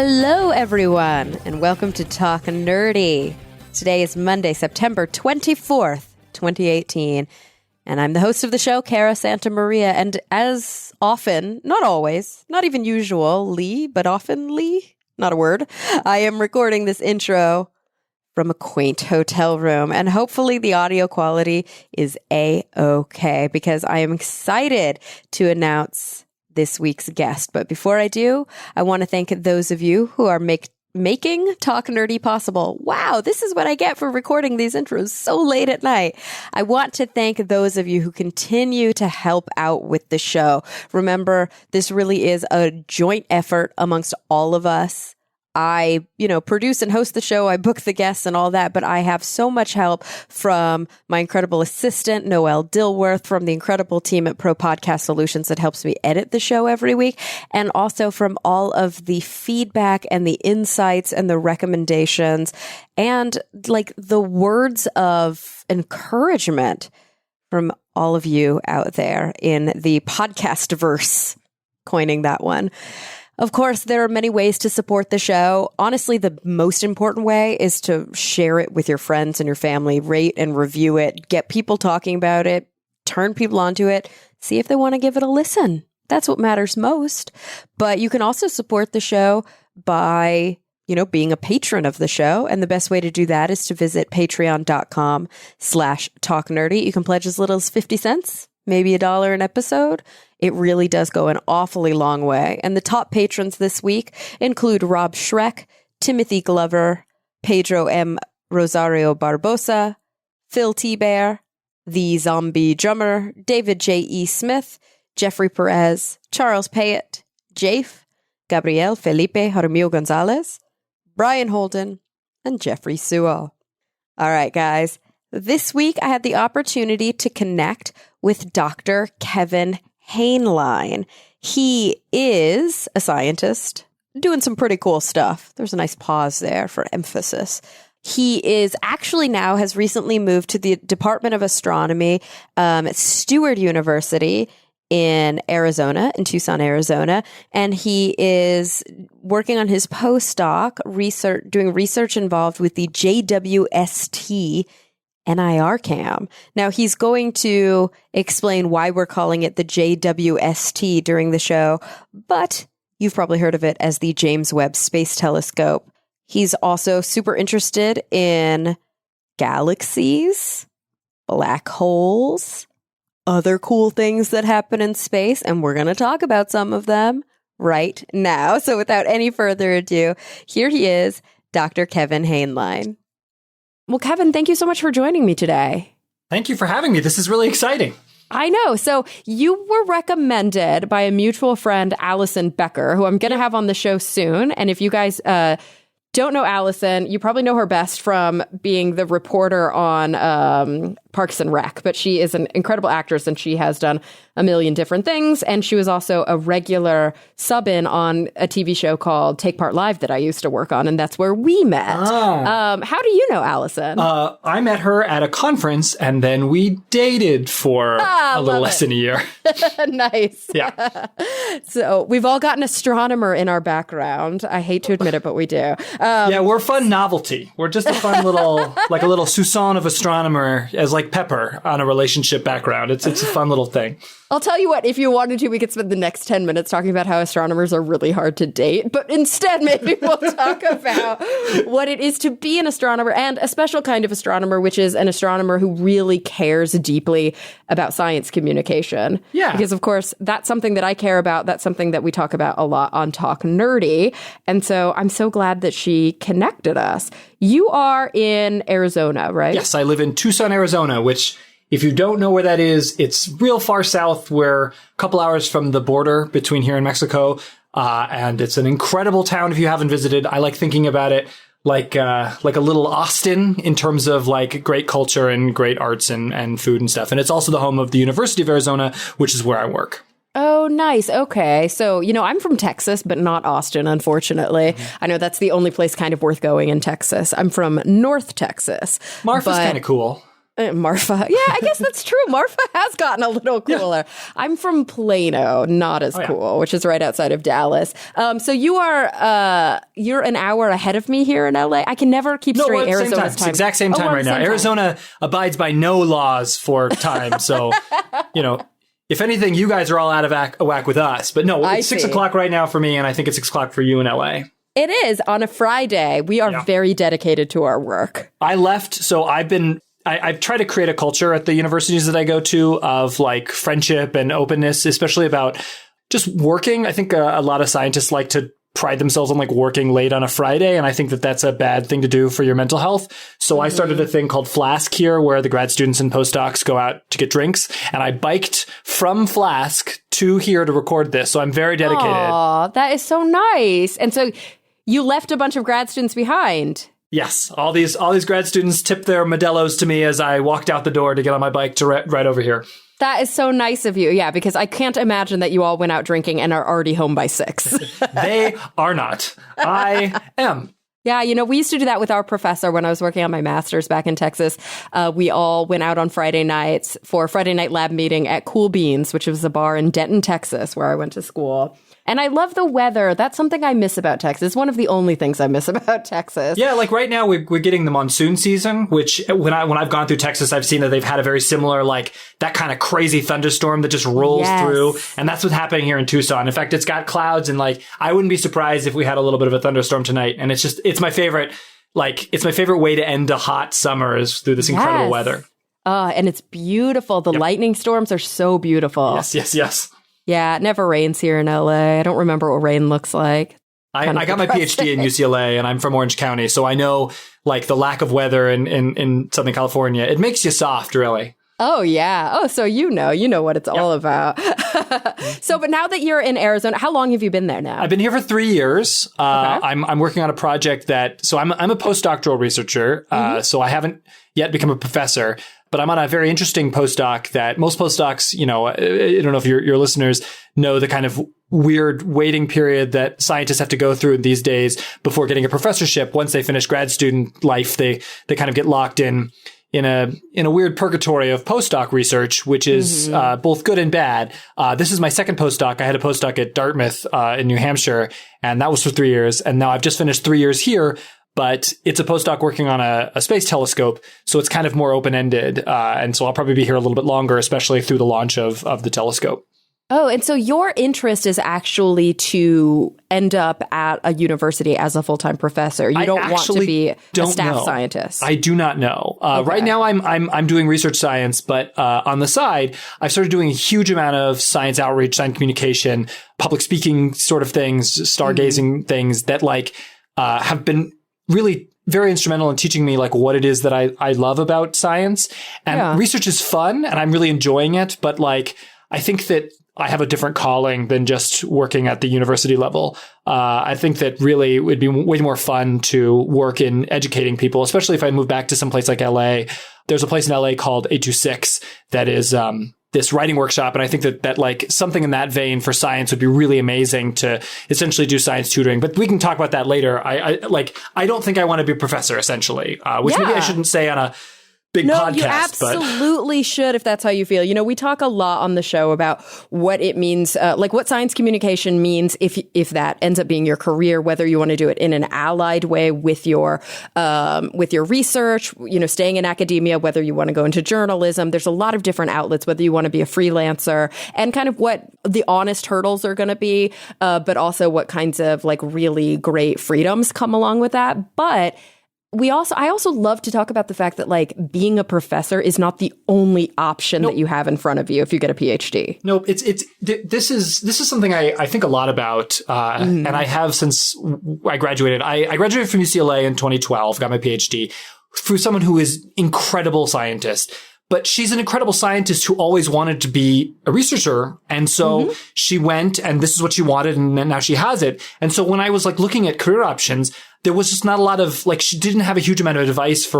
Hello, everyone, and welcome to Talk Nerdy. Today is Monday, September 24th, 2018, and I'm the host of the show, Cara Santa Maria, and as often, not always, not even usually, but oftenly, not a word, I am recording this intro from a quaint hotel room, and hopefully the audio quality is A-okay, because I am excited to announce this week's guest. But before I do, I want to thank those of you who are making Talk Nerdy possible. Wow, this is what I get for recording these intros so late at night. I want to thank those of you who continue to help out with the show. Remember, this really is a joint effort amongst all of us. I, produce and host the show. I book the guests and all that, but I have so much help from my incredible assistant, Noelle Dilworth, from the incredible team at Pro Podcast Solutions that helps me edit the show every week, and also from all of the feedback and the insights and the recommendations and like the words of encouragement from all of you out there in the podcast verse, coining that one. Of course, there are many ways to support the show. Honestly, the most important way is to share it with your friends and your family, rate and review it, get people talking about it, turn people onto it, see if they want to give it a listen. That's what matters most. But you can also support the show by, being a patron of the show. And the best way to do that is to visit patreon.com/talknerdy. You can pledge as little as 50 cents, maybe $1 an episode. It really does go an awfully long way. And the top patrons this week include Rob Schreck, Timothy Glover, Pedro M. Rosario Barbosa, Phil T. Bear, The Zombie Drummer, David J. E. Smith, Jeffrey Perez, Charles Payette, Jafe, Gabriel Felipe Jaramillo Gonzalez, Brian Holden, and Jeffrey Sewell. All right, guys. This week, I had the opportunity to connect with Dr. Kevin Hainline. He is a scientist doing some pretty cool stuff. There's a nice pause there for emphasis. He is actually now has recently moved to the Department of Astronomy at Steward University in Arizona, in Tucson, Arizona. And he is working on his postdoc doing research involved with the JWST NIRCam. Now, he's going to explain why we're calling it the JWST during the show, but you've probably heard of it as the James Webb Space Telescope. He's also super interested in galaxies, black holes, other cool things that happen in space, and we're going to talk about some of them right now. So without any further ado, here he is, Dr. Kevin Hainline. Well, Kevin, thank you so much for joining me today. Thank you for having me. This is really exciting. I know. So you were recommended by a mutual friend, Allison Becker, who I'm going to have on the show soon. And if you guys don't know Allison, you probably know her best from being the reporter on Parks and Rec. But she is an incredible actress, and she has done a million different things. And she was also a regular sub-in on a TV show called Take Part Live that I used to work on, and that's where we met. How do you know Allison? I met her at a conference, and then we dated for a little less than a year. Nice. Yeah. So we've all got an astronomer in our background. I hate to admit it, but we do. Yeah, we're a fun novelty. We're just a fun little, like a little Susan of astronomer as like Pepper on a relationship background. It's a fun little thing. I'll tell you what, if you wanted to, we could spend the next 10 minutes talking about how astronomers are really hard to date. But instead, maybe we'll talk about what it is to be an astronomer, and a special kind of astronomer, which is an astronomer who really cares deeply about science communication. Yeah. Because, of course, that's something that I care about. That's something that we talk about a lot on Talk Nerdy. And so I'm so glad that she connected us. You are in Arizona, right? Yes, I live in Tucson, Arizona, which, if you don't know where that is, it's real far south. We're a couple hours from the border between here and Mexico. And it's an incredible town if you haven't visited. I like thinking about it like a little Austin in terms of like great culture and great arts and food and stuff. And it's also the home of the University of Arizona, which is where I work. Oh, nice. Okay. So, I'm from Texas, but not Austin, unfortunately. Mm-hmm. I know that's the only place kind of worth going in Texas. I'm from North Texas. Marfa's kind of cool. Marfa. Yeah, I guess that's true. Marfa has gotten a little cooler. Yeah. I'm from Plano, not as cool, which is right outside of Dallas. So you're an hour ahead of me here in LA. I can never keep straight Arizona's time. Exact same time right now. Arizona abides by no laws for time. So, if anything, you guys are all out of whack with us. But no, it's 6 o'clock right now for me, and I think it's 6 o'clock for you in LA. It is on a Friday. We are very dedicated to our work. I left, so I've tried to create a culture at the universities that I go to of like friendship and openness, especially about just working. I think a lot of scientists like to pride themselves on like working late on a Friday. And I think that that's a bad thing to do for your mental health. So I started a thing called Flask here where the grad students and postdocs go out to get drinks. And I biked from Flask to here to record this. So I'm very dedicated. Aw, that is so nice. And so you left a bunch of grad students behind. Yes, all these grad students tipped their Modelos to me as I walked out the door to get on my bike to right over here. That is so nice of you. Yeah, because I can't imagine that you all went out drinking and are already home by 6. They are not. I am. Yeah, we used to do that with our professor when I was working on my master's back in Texas. We all went out on Friday nights for a Friday night lab meeting at Cool Beans, which was a bar in Denton, Texas, where I went to school. And I love the weather. That's something I miss about Texas. One of the only things I miss about Texas. Yeah, like right now we're getting the monsoon season, which when I've gone through Texas, I've seen that they've had a very similar, like that kind of crazy thunderstorm that just rolls through. And that's what's happening here in Tucson. In fact, it's got clouds and like I wouldn't be surprised if we had a little bit of a thunderstorm tonight. And it's my favorite. Like it's my favorite way to end a hot summer is through this incredible weather. And it's beautiful. The lightning storms are so beautiful. Yes. Yeah, it never rains here in LA. I don't remember what rain looks like. I got my PhD in UCLA and I'm from Orange County. So I know like the lack of weather in Southern California. It makes you soft, really. Oh, yeah. Oh, so you know what it's all about. So, but now that you're in Arizona, how long have you been there now? I've been here for 3 years. I'm working on a project so I'm a postdoctoral researcher. So I haven't yet become a professor. But I'm on a very interesting postdoc that most postdocs, I don't know if your listeners know the kind of weird waiting period that scientists have to go through these days before getting a professorship. Once they finish grad student life, they kind of get locked in a weird purgatory of postdoc research, which is both good and bad. This is my second postdoc. I had a postdoc at Dartmouth in New Hampshire, and that was for 3 years. And now I've just finished 3 years here. But it's a postdoc working on a space telescope, so it's kind of more open-ended. And so I'll probably be here a little bit longer, especially through the launch of the telescope. Oh, and so your interest is actually to end up at a university as a full-time professor. You don't want to be a staff scientist. I do not know. Right now I'm doing research science, but on the side, I've started doing a huge amount of science outreach, science communication, public speaking sort of things, stargazing things that have been really very instrumental in teaching me like what it is that I love about science. And research is fun and I'm really enjoying it. But like, I think that I have a different calling than just working at the university level. I think that really it would be way more fun to work in educating people, especially if I move back to some place like LA. There's a place in LA called 826 that is, this writing workshop. And I think that like something in that vein for science would be really amazing to essentially do science tutoring. But we can talk about that later. I don't think I want to be a professor, essentially, which maybe I shouldn't say on a big podcast. No, you absolutely should if that's how you feel. We talk a lot on the show about what it means, like what science communication means if that ends up being your career, whether you want to do it in an allied way with your research, staying in academia, whether you want to go into journalism. There's a lot of different outlets, whether you want to be a freelancer and kind of what the honest hurdles are going to be, but also what kinds of like really great freedoms come along with that. But I also love to talk about the fact that like being a professor is not the only option that you have in front of you if you get a PhD. No, this is something I think a lot about, and I have since I graduated. I graduated from UCLA in 2012, got my PhD through someone who is incredible scientist. But she's an incredible scientist who always wanted to be a researcher. And so she went and this is what she wanted. And then now she has it. And so when I was like looking at career options, there was just not a lot of like, she didn't have a huge amount of advice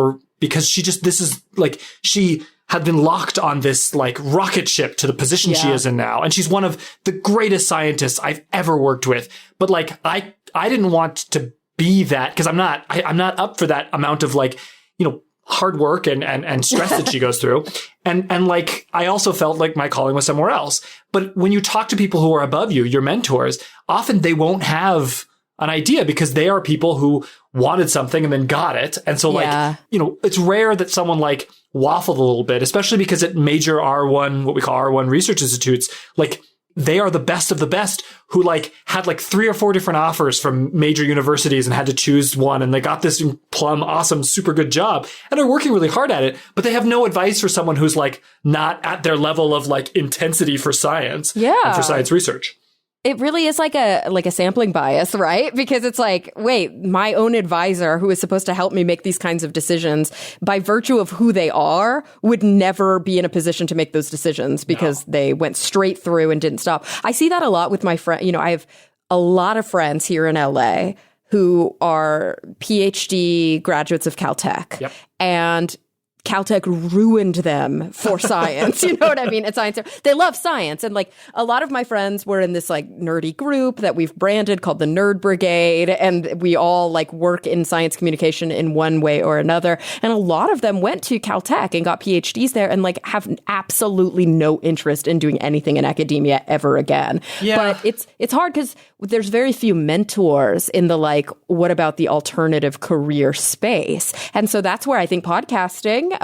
because she had been locked on this like rocket ship to the position she is in now. And she's one of the greatest scientists I've ever worked with. But like, I didn't want to be that because I'm not up for that amount of like, hard work and stress that she goes through. And like, I also felt like my calling was somewhere else. But when you talk to people who are above you, your mentors, often they won't have an idea because they are people who wanted something and then got it. And so like, it's rare that someone like waffled a little bit, especially because at major R1, what we call R1 research institutes, like they are the best of the best who like had like 3 or 4 different offers from major universities and had to choose one. And they got this plum, awesome, super good job and are working really hard at it. But they have no advice for someone who's like not at their level of like intensity for science and for science research. It really is like a sampling bias, right? Because it's like, wait, my own advisor who is supposed to help me make these kinds of decisions by virtue of who they are would never be in a position to make those decisions because they went straight through and didn't stop. I see that a lot with my friend. I have a lot of friends here in LA who are PhD graduates of Caltech. Yep. And Caltech ruined them for science. You know what I mean? And science, they love science. And like a lot of my friends were in this like nerdy group that we've branded called the Nerd Brigade. And we all like work in science communication in one way or another. And a lot of them went to Caltech and got PhDs there and like have absolutely no interest in doing anything in academia ever again. Yeah. But it's hard because there's very few mentors in the like, what about the alternative career space? And so that's where I think podcasting,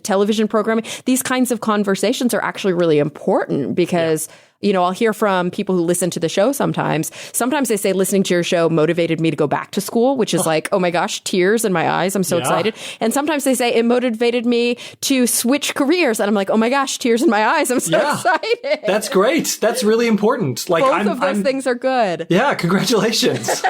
television programming, these kinds of conversations are actually really important because, I'll hear from people who listen to the show sometimes. Sometimes they say listening to your show motivated me to go back to school, which is like, oh my gosh, tears in my eyes. I'm so excited. And sometimes they say it motivated me to switch careers. And I'm like, oh my gosh, tears in my eyes. I'm so excited. That's great. That's really important. Like both of those things are good. Yeah. Congratulations.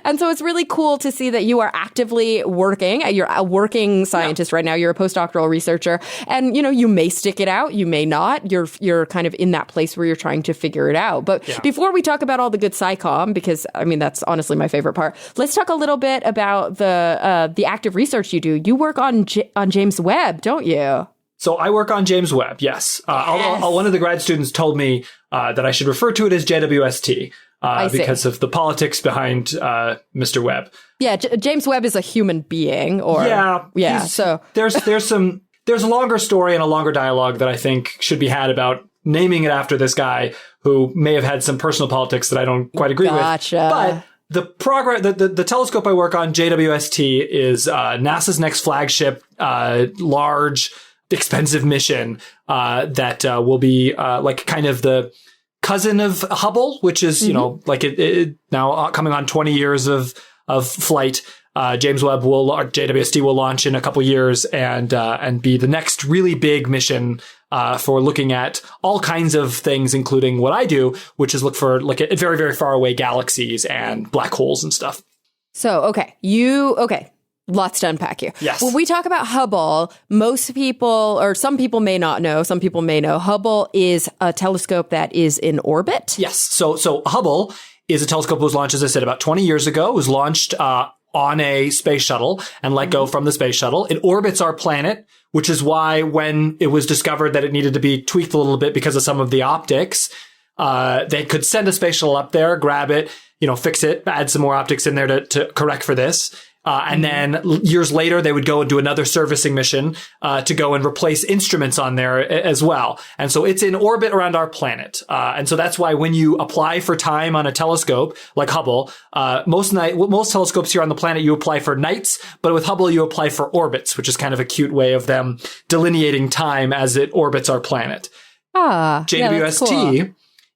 And so it's really cool to see that you are actively working. You're a working scientist right now. You're a postdoctoral researcher. And, you may stick it out. You may not. You're kind of in that place where you're trying to figure it out. But before we talk about all the good SciComm, because, that's honestly my favorite part, let's talk a little bit about the active research you do. You work on James Webb, don't you? So I work on James Webb, yes. One of the grad students told me that I should refer to it as JWST. Because of the politics behind Mr. Webb. Yeah, James Webb is a human being, So there's a longer story and a longer dialogue that I think should be had about naming it after this guy who may have had some personal politics that I don't quite agree with. But the progress, the telescope I work on, JWST, is NASA's next flagship, large, expensive mission that will be like kind of the cousin of Hubble, which is, like it now coming on 20 years of flight. James Webb JWST will launch in a couple years and be the next really big mission for looking at all kinds of things, including what I do, which is look for like at very, very far away galaxies and black holes and stuff. So, lots to unpack here. Yes. When we talk about Hubble, most people, or some people may not know, some people may know, Hubble is a telescope that is in orbit. Yes. So Hubble is a telescope that was launched, as I said, about 20 years ago. It was launched on a space shuttle and let go from the space shuttle. It orbits our planet, which is why when it was discovered that it needed to be tweaked a little bit because of some of the optics, they could send a space shuttle up there, grab it, fix it, add some more optics in there to correct for this. And then years later, they would go and do another servicing mission to go and replace instruments on there as well. And so it's in orbit around our planet. And so that's why when you apply for time on a telescope like Hubble, most telescopes here on the planet, you apply for nights. But with Hubble, you apply for orbits, which is kind of a cute way of them delineating time as it orbits our planet. JWST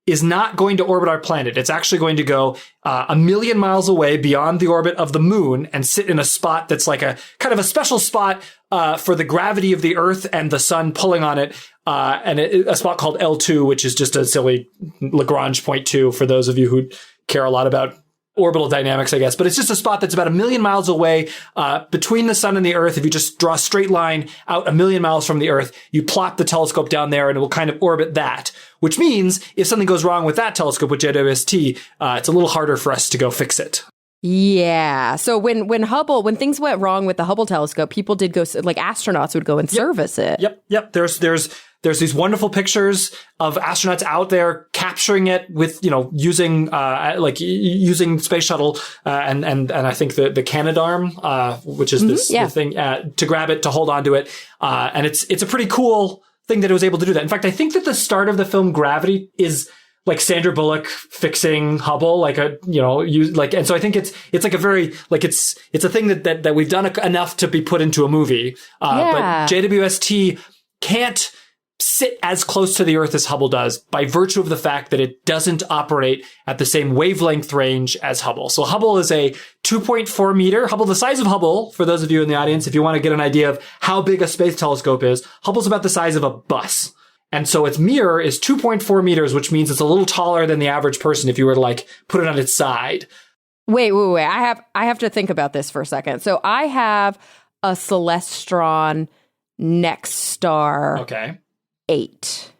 is not going to orbit our planet. It's actually going to go 1 million miles away beyond the orbit of the moon and sit in a spot that's like a kind of a special spot for the gravity of the Earth and the sun pulling on it. A spot called L2, which is just a silly Lagrange point 2 for those of you who care a lot about orbital dynamics, I guess. But it's just a spot that's about 1 million miles away between the sun and the Earth. If you just draw a straight line out 1 million miles from the Earth, you plot the telescope down there and it will kind of orbit that. Which means if something goes wrong with that telescope with JWST, it's a little harder for us to go fix it. Yeah. So when things went wrong with the Hubble telescope, people did go, like astronauts would go and service it. Yep. There's There's these wonderful pictures of astronauts out there capturing it with, using, using space shuttle, and I think the Canadarm, which is the thing, to grab it, to hold onto it. And it's a pretty cool thing that it was able to do that. In fact, I think that the start of the film Gravity is like Sandra Bullock fixing Hubble, and so I think it's like a very, like, it's a thing that we've done enough to be put into a movie. But JWST can't sit as close to the Earth as Hubble does by virtue of the fact that it doesn't operate at the same wavelength range as Hubble. So Hubble is a 2.4 meter, Hubble the size of Hubble, for those of you in the audience, if you want to get an idea of how big a space telescope is, Hubble's about the size of a bus. And so its mirror is 2.4 meters, which means it's a little taller than the average person if you were to like put it on its side. Wait. I have to think about this for a second. So I have a Celestron Next Star 8.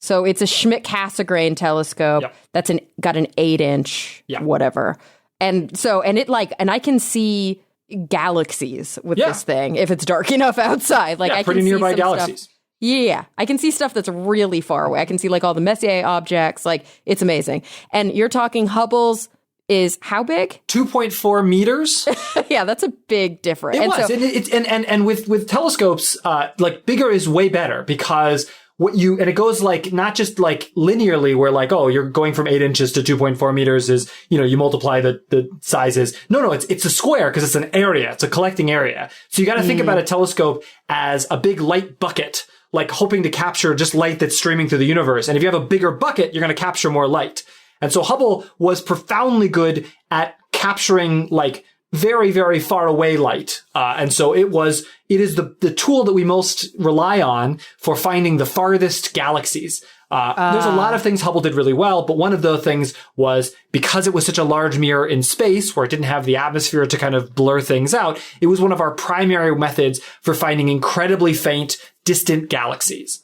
So it's a Schmidt-Cassegrain telescope that's got an 8-inch whatever. And I can see galaxies with this thing if it's dark enough outside. Like I pretty can nearby see galaxies. Stuff. Yeah, I can see stuff that's really far away. I can see like all the Messier objects. Like, it's amazing. And you're talking Hubble's is how big? 2.4 meters. Yeah, that's a big difference. And with telescopes, like bigger is way better because and it goes like not just like linearly where like, oh, you're going from 8 inches to 2.4 meters is, you multiply the sizes. No, it's a square because it's an area. It's a collecting area. So you got to think about a telescope as a big light bucket, like hoping to capture just light that's streaming through the universe. And if you have a bigger bucket, you're going to capture more light. And so Hubble was profoundly good at capturing like very, very far away light. And so it is the tool that we most rely on for finding the farthest galaxies. There's a lot of things Hubble did really well, but one of the things was because it was such a large mirror in space where it didn't have the atmosphere to kind of blur things out, it was one of our primary methods for finding incredibly faint, distant galaxies.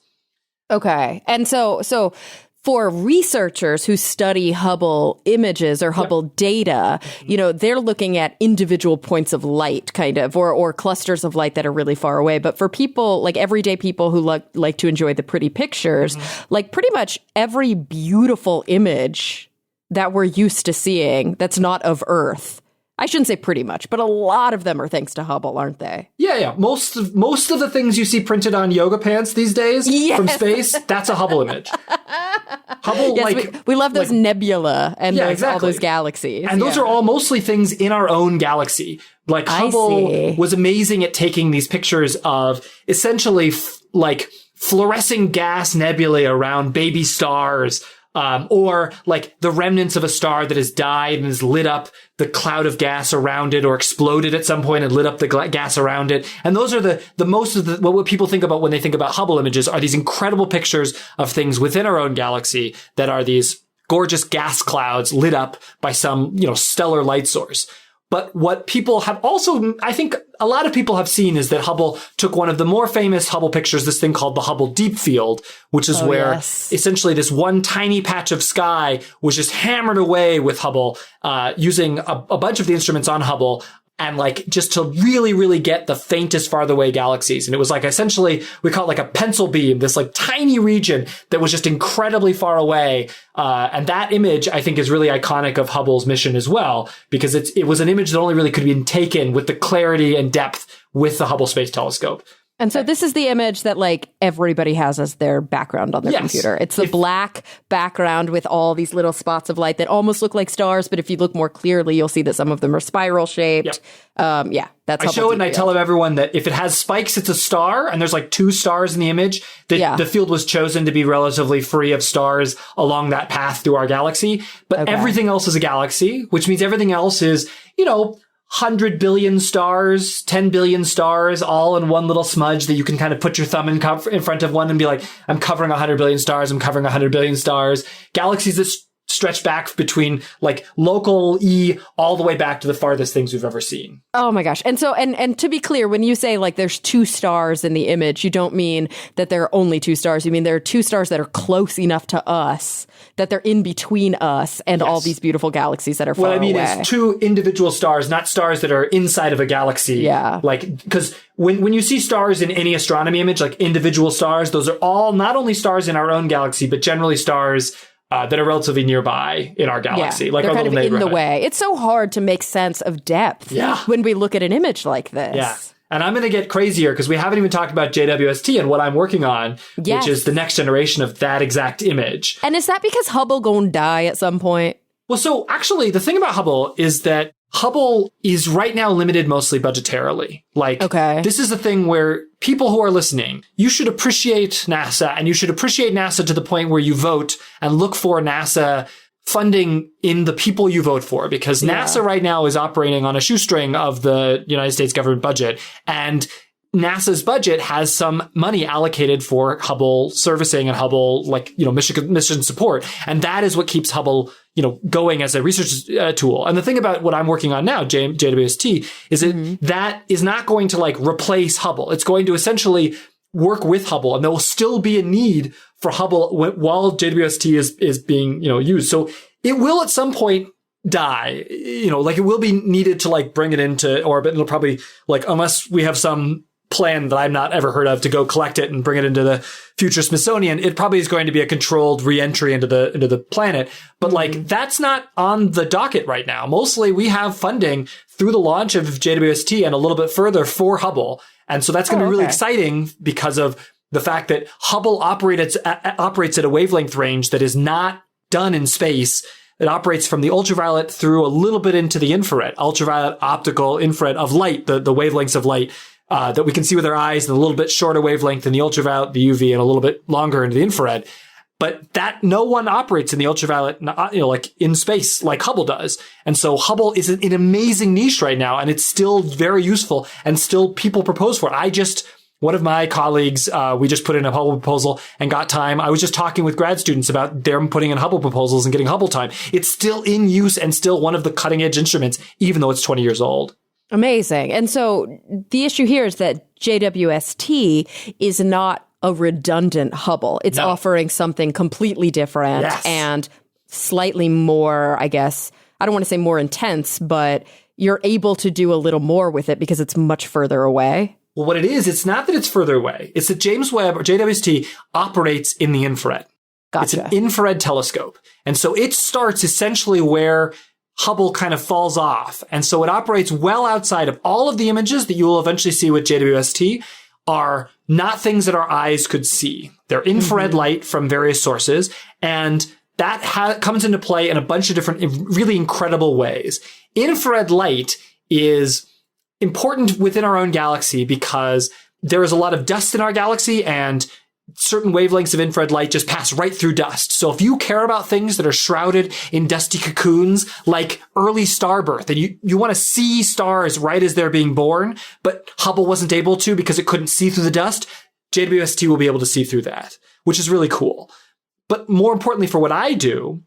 Okay. And so for researchers who study Hubble images or Hubble data, they're looking at individual points of light kind of, or clusters of light that are really far away. But for people, like everyday people who like to enjoy the pretty pictures, like pretty much every beautiful image that we're used to seeing that's not of Earth, I shouldn't say pretty much, but a lot of them are thanks to Hubble, aren't they? Yeah. Most of the things you see printed on yoga pants these days from space, that's a Hubble image. Hubble, we love those nebula and all those galaxies. And those are all mostly things in our own galaxy. Like Hubble was amazing at taking these pictures of essentially fluorescing gas nebulae around baby stars, or like the remnants of a star that has died and has lit up the cloud of gas around it or exploded at some point and lit up the gas around it. And those are the most of what people think about when they think about Hubble images are these incredible pictures of things within our own galaxy that are these gorgeous gas clouds lit up by some, stellar light source. But what people have also, I think a lot of people have seen is that Hubble took one of the more famous Hubble pictures, this thing called the Hubble Deep Field, which is where essentially this one tiny patch of sky was just hammered away with Hubble, using a bunch of the instruments on Hubble. And like just to really, really get the faintest farther away galaxies. And it was like essentially, we call it like a pencil beam, this like tiny region that was just incredibly far away. And that image, I think, is really iconic of Hubble's mission as well, because it was an image that only really could be taken with the clarity and depth with the Hubble Space Telescope. And so this is the image that like everybody has as their background on their computer. It's the black background with all these little spots of light that almost look like stars. But if you look more clearly, you'll see that some of them are spiral shaped. That's I show it and I tell everyone that if it has spikes, it's a star. And there's like 2 stars in the image. The field was chosen to be relatively free of stars along that path through our galaxy. But everything else is a galaxy, which means everything else is, 100 billion stars, 10 billion stars, all in one little smudge that you can kind of put your thumb in front of one and be like, I'm covering 100 billion stars. I'm covering 100 billion stars. Galaxies that stretch back between like local E all the way back to the farthest things we've ever seen. Oh my gosh. And so, and to be clear, when you say like there's two stars in the image, you don't mean that there are only two stars. You mean there are two stars that are close enough to us, that they're in between us and all these beautiful galaxies that are far away. What I mean is two individual stars, not stars that are inside of a galaxy. Yeah. Like, because when you see stars in any astronomy image, like individual stars, those are all not only stars in our own galaxy, but generally stars that are relatively nearby in our galaxy, like they're our kind of little in the neighborhood. way. It's so hard to make sense of depth when we look at an image like this. Yeah. And I'm going to get crazier because we haven't even talked about JWST and what I'm working on, which is the next generation of that exact image. And is that because Hubble gonna die at some point? Well, so actually the thing about Hubble is that Hubble is right now limited mostly budgetarily. Like, this is the thing where people who are listening, you should appreciate NASA, and you should appreciate NASA to the point where you vote and look for NASA funding in the people you vote for, because NASA right now is operating on a shoestring of the United States government budget, and NASA's budget has some money allocated for Hubble servicing and Hubble, mission support. And that is what keeps Hubble, going as a research tool. And the thing about what I'm working on now, JWST, is that that is not going to replace Hubble. It's going to essentially work with Hubble, and there will still be a need for Hubble while JWST is being, used. So it will at some point die, it will be needed to bring it into orbit. And it'll probably unless we have some plan that I've not ever heard of to go collect it and bring it into the future Smithsonian, it probably is going to be a controlled re-entry into the planet. But that's not on the docket right now. Mostly we have funding through the launch of JWST and a little bit further for Hubble. And so that's going to be really exciting because of the fact that Hubble operates at a wavelength range that is not done in space. It operates from the ultraviolet through a little bit into the infrared, ultraviolet, optical, infrared of light, the wavelengths of light that we can see with our eyes, and a little bit shorter wavelength in the ultraviolet, the UV, and a little bit longer into the infrared. But that no one operates in the ultraviolet, in space like Hubble does. And so Hubble is an amazing niche right now, and it's still very useful, and still people propose for it. One of my colleagues, we just put in a Hubble proposal and got time. I was just talking with grad students about them putting in Hubble proposals and getting Hubble time. It's still in use and still one of the cutting edge instruments, even though it's 20 years old. Amazing. And so the issue here is that JWST is not a redundant Hubble. It's offering something completely different and slightly more, I guess, I don't want to say more intense, but you're able to do a little more with it because it's much further away. Well, what it is, it's not that it's further away. It's that James Webb, or JWST, operates in the infrared. Gotcha. It's an infrared telescope. And so it starts essentially where Hubble kind of falls off. And so it operates well outside of all of the images that you will eventually see with JWST are not things that our eyes could see. They're infrared light from various sources. And that comes into play in a bunch of different, really incredible ways. Infrared light is important within our own galaxy because there is a lot of dust in our galaxy, and certain wavelengths of infrared light just pass right through dust. So if you care about things that are shrouded in dusty cocoons, like early star birth, and you want to see stars right as they're being born, but Hubble wasn't able to because it couldn't see through the dust, JWST will be able to see through that, which is really cool. But more importantly for what I do,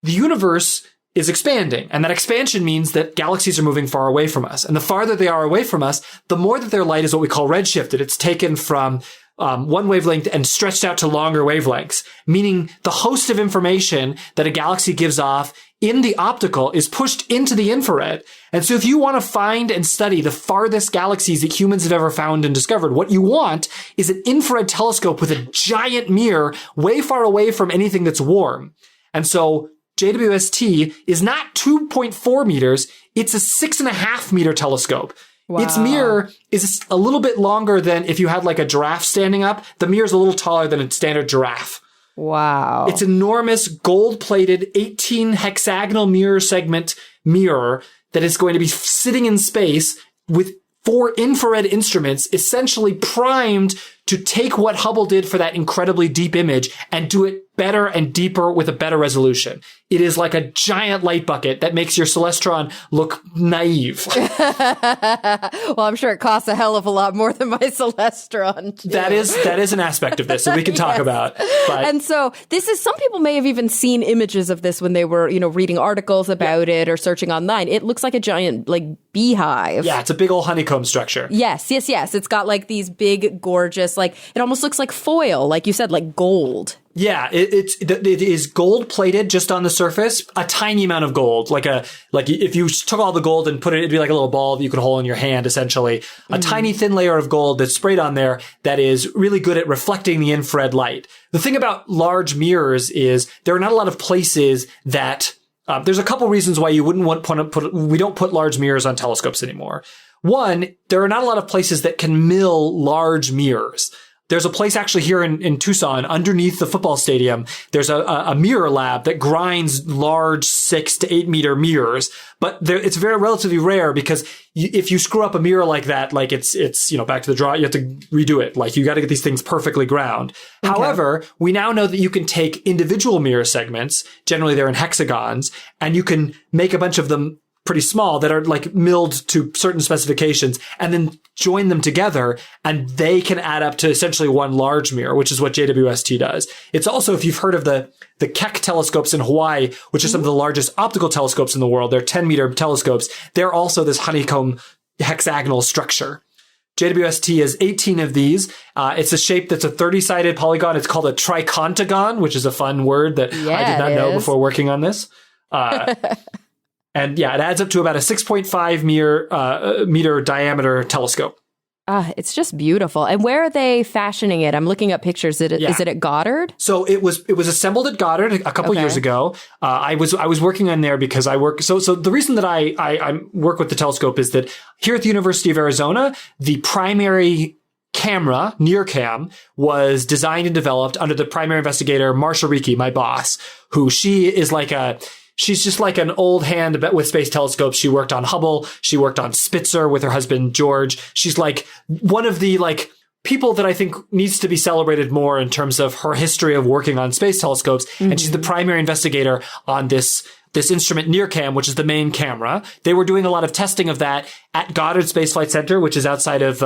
the universe is expanding. And that expansion means that galaxies are moving far away from us. And the farther they are away from us, the more that their light is what we call redshifted. It's taken from one wavelength and stretched out to longer wavelengths, meaning the host of information that a galaxy gives off in the optical is pushed into the infrared. And so if you want to find and study the farthest galaxies that humans have ever found and discovered, what you want is an infrared telescope with a giant mirror way far away from anything that's warm. And so JWST is not 2.4 meters, it's a 6.5 meter telescope. Wow. Its mirror is a little bit longer than if you had a giraffe standing up. The mirror is a little taller than a standard giraffe. Wow. It's enormous gold-plated 18 hexagonal mirror segment mirror that is going to be sitting in space with 4 infrared instruments essentially primed to take what Hubble did for that incredibly deep image and do it better and deeper with a better resolution. It is like a giant light bucket that makes your celestron look naive. Well, I'm sure it costs a hell of a lot more than my celestron. That is an aspect of this that we can talk about. But and so this is, some people may have even seen images of this when they were, reading articles about it or searching online. It looks like a giant, beehive. Yeah, it's a big old honeycomb structure. Yes. It's got these big, gorgeous, it almost looks like foil, like you said, like gold. Yeah, it is gold plated just on the surface, a tiny amount of gold, like if you took all the gold and put it, it'd be like a little ball that you could hold in your hand, essentially. A tiny thin layer of gold that's sprayed on there that is really good at reflecting the infrared light. The thing about large mirrors is there are not a lot of places that, there's a couple reasons why you wouldn't want we don't put large mirrors on telescopes anymore. One, there are not a lot of places that can mill large mirrors. There's a place actually here in Tucson underneath the football stadium. There's a mirror lab that grinds large 6 to 8 meter mirrors, but it's very relatively rare because if you screw up a mirror like that, it's back to the draw, you have to redo it. You got to get these things perfectly ground. Okay. However, we now know that you can take individual mirror segments, generally they're in hexagons, and you can make a bunch of them pretty small that are milled to certain specifications and then join them together, and they can add up to essentially one large mirror, which is what JWST does. It's also, if you've heard of the Keck telescopes in Hawaii, which are some of the largest optical telescopes in the world, they're 10-meter telescopes. They're also this honeycomb hexagonal structure. JWST has 18 of these. It's a shape that's a 30-sided polygon. It's called a tricontagon, which is a fun word that I did not know before working on this. And yeah, it adds up to about a 6.5 meter diameter telescope. It's just beautiful. And where are they fashioning it? I'm looking at pictures. Is it at Goddard? So it was assembled at Goddard a couple years ago. I was working on there because I work. So the reason that I work with the telescope is that here at the University of Arizona, the primary camera, NIRCam, was designed and developed under the primary investigator, Marsha Ricci, my boss, who she's just like an old hand with space telescopes. She worked on Hubble. She worked on Spitzer with her husband, George. She's one of the people that I think needs to be celebrated more in terms of her history of working on space telescopes. Mm-hmm. And she's the primary investigator on this instrument NIRCam, which is the main camera. They were doing a lot of testing of that at Goddard Space Flight Center, which is outside of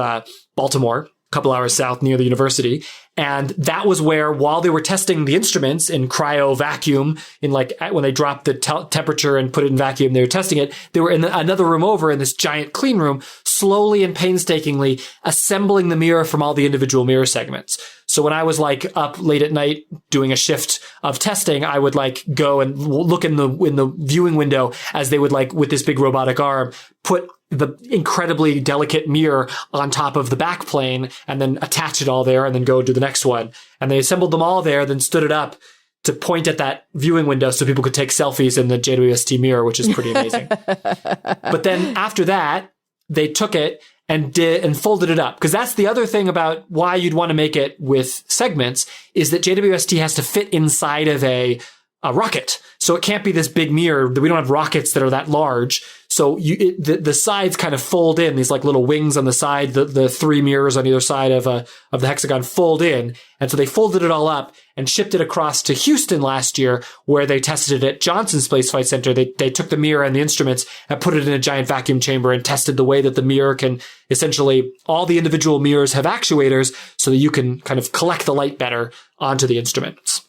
Baltimore, a couple hours south near the university. And that was where, while they were testing the instruments in cryo vacuum, when they dropped the temperature and put it in vacuum, they were testing it. They were in another room over in this giant clean room, slowly and painstakingly assembling the mirror from all the individual mirror segments. So when I was up late at night doing a shift of testing, I would go and look in the viewing window as they would with this big robotic arm put the incredibly delicate mirror on top of the back plane and then attach it all there and then go do the next one. And they assembled them all there, then stood it up to point at that viewing window so people could take selfies in the JWST mirror, which is pretty amazing. But then after that, they took it and folded it up. Because that's the other thing about why you'd want to make it with segments, is that JWST has to fit inside of a rocket. So it can't be this big mirror. We don't have rockets that are that large. So the sides kind of fold in, these little wings on the side, the three mirrors on either side of the hexagon fold in. And so they folded it all up and shipped it across to Houston last year, where they tested it at Johnson Space Flight Center. They took the mirror and the instruments and put it in a giant vacuum chamber and tested the way that the mirror can essentially, all the individual mirrors have actuators so that you can kind of collect the light better onto the instruments.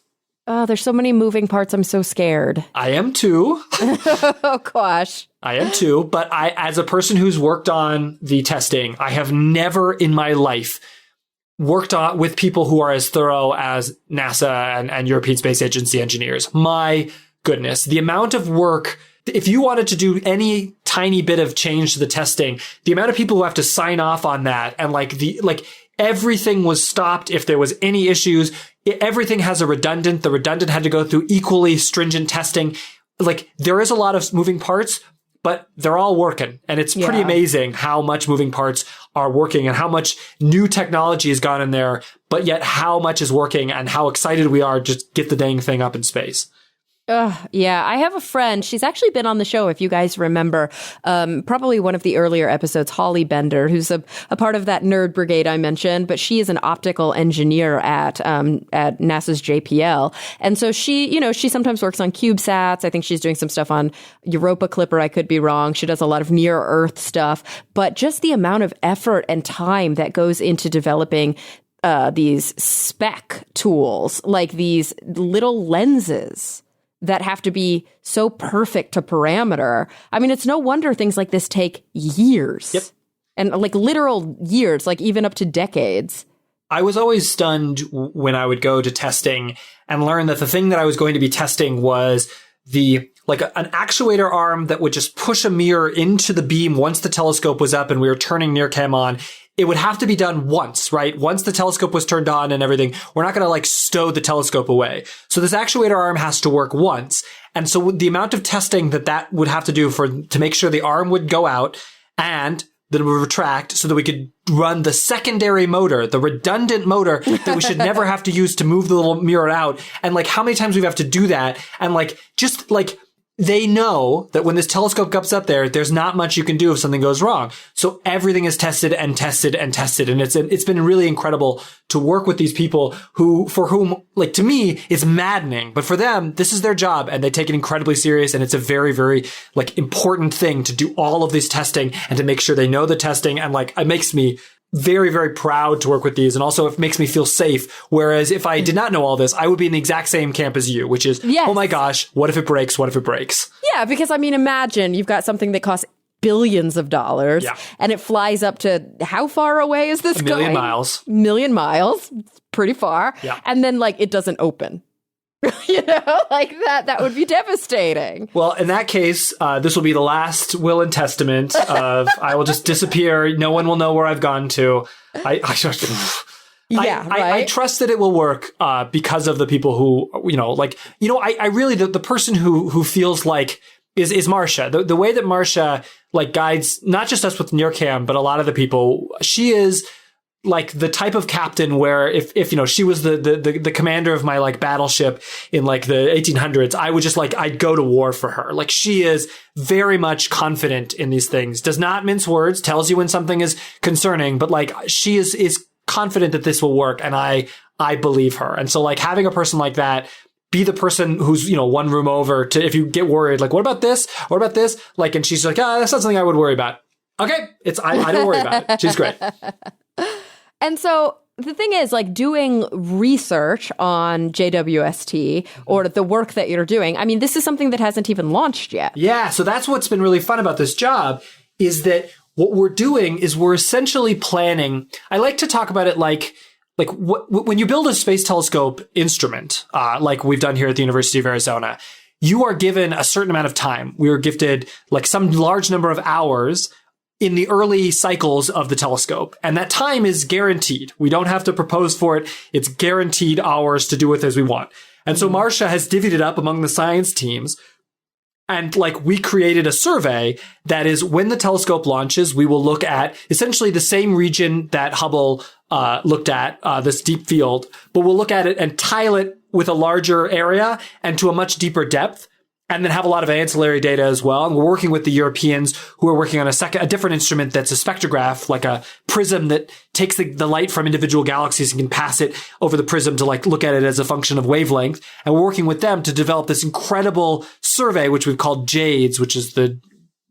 Oh, there's so many moving parts. I'm so scared. I am too. Oh, gosh. I am too. But as a person who's worked on the testing, I have never in my life worked on with people who are as thorough as NASA and European Space Agency engineers. My goodness, the amount of work. If you wanted to do any tiny bit of change to the testing, the amount of people who have to sign off on that, and everything was stopped if there was any issues. Everything has a redundant. The redundant had to go through equally stringent testing. There is a lot of moving parts, but they're all working. And it's pretty amazing how much moving parts are working and how much new technology has gone in there, but yet how much is working and how excited we are just get the dang thing up in space. Yeah, I have a friend. She's actually been on the show, if you guys remember, probably one of the earlier episodes, Holly Bender, who's a part of that nerd brigade I mentioned, but she is an optical engineer at NASA's JPL. And so she sometimes works on CubeSats. I think she's doing some stuff on Europa Clipper. I could be wrong. She does a lot of near Earth stuff, but just the amount of effort and time that goes into developing these spec tools, like these little lenses that have to be so perfect to parameter. I mean, it's no wonder things like this take years. Yep. And like literal years, like even up to decades. I was always stunned when I would go to testing and learn that the thing that I was going to be testing was an actuator arm that would just push a mirror into the beam once the telescope was up and we were turning NIRCam on. It would have to be done once, right? Once the telescope was turned on and everything, we're not going to stow the telescope away. So this actuator arm has to work once. And so the amount of testing that would have to do to make sure the arm would go out and that it would retract so that we could run the secondary motor, the redundant motor that we should never have to use to move the little mirror out. And how many times we have to do that. And they know that when this telescope comes up there, there's not much you can do if something goes wrong. So everything is tested and tested and tested. And it's been really incredible to work with these people for whom, to me, it's maddening. But for them, this is their job and they take it incredibly serious. And it's a very, very, important thing to do all of this testing and to make sure they know the testing. And it makes me very, very proud to work with these. And also it makes me feel safe. Whereas if I did not know all this, I would be in the exact same camp as you, which is, yes. Oh my gosh, what if it breaks? What if it breaks? Yeah, because imagine you've got something that costs billions of dollars and it flies up to how far away is this going? 1 million miles. Million miles. It's pretty far. Yeah. And then it doesn't open. That would be devastating. Well, in that case, this will be the last will and testament of I will just disappear. No one will know where I've gone to. I trust that it will work because of the people who, I really, the person who feels is Marcia. The way that Marcia guides not just us with NIRCam, but a lot of the people, she is the type of captain where if she was the commander of my battleship in the 1800s, I would just I'd go to war for her. She is very much confident in these things, does not mince words, tells you when something is concerning, but she is confident that this will work. And I believe her. And so having a person like that be the person who's, one room over to, if you get worried, what about this? What about this? And she's that's not something I would worry about. Okay. I don't worry about it. She's great. And so the thing is, doing research on JWST or the work that you're doing, this is something that hasn't even launched yet. Yeah. So that's what's been really fun about this job is that what we're doing is we're essentially planning. I like to talk about it when you build a space telescope instrument, like we've done here at the University of Arizona, you are given a certain amount of time. We are gifted some large number of hours in the early cycles of the telescope. And that time is guaranteed. We don't have to propose for it. It's guaranteed hours to do with as we want. And so Marcia has divvied it up among the science teams. And we created a survey that is when the telescope launches, we will look at essentially the same region that Hubble looked at, this deep field, but we'll look at it and tile it with a larger area and to a much deeper depth. And then have a lot of ancillary data as well. And we're working with the Europeans who are working on a different instrument that's a spectrograph, a prism that takes the light from individual galaxies and can pass it over the prism to look at it as a function of wavelength. And we're working with them to develop this incredible survey, which we've called JADES, which is the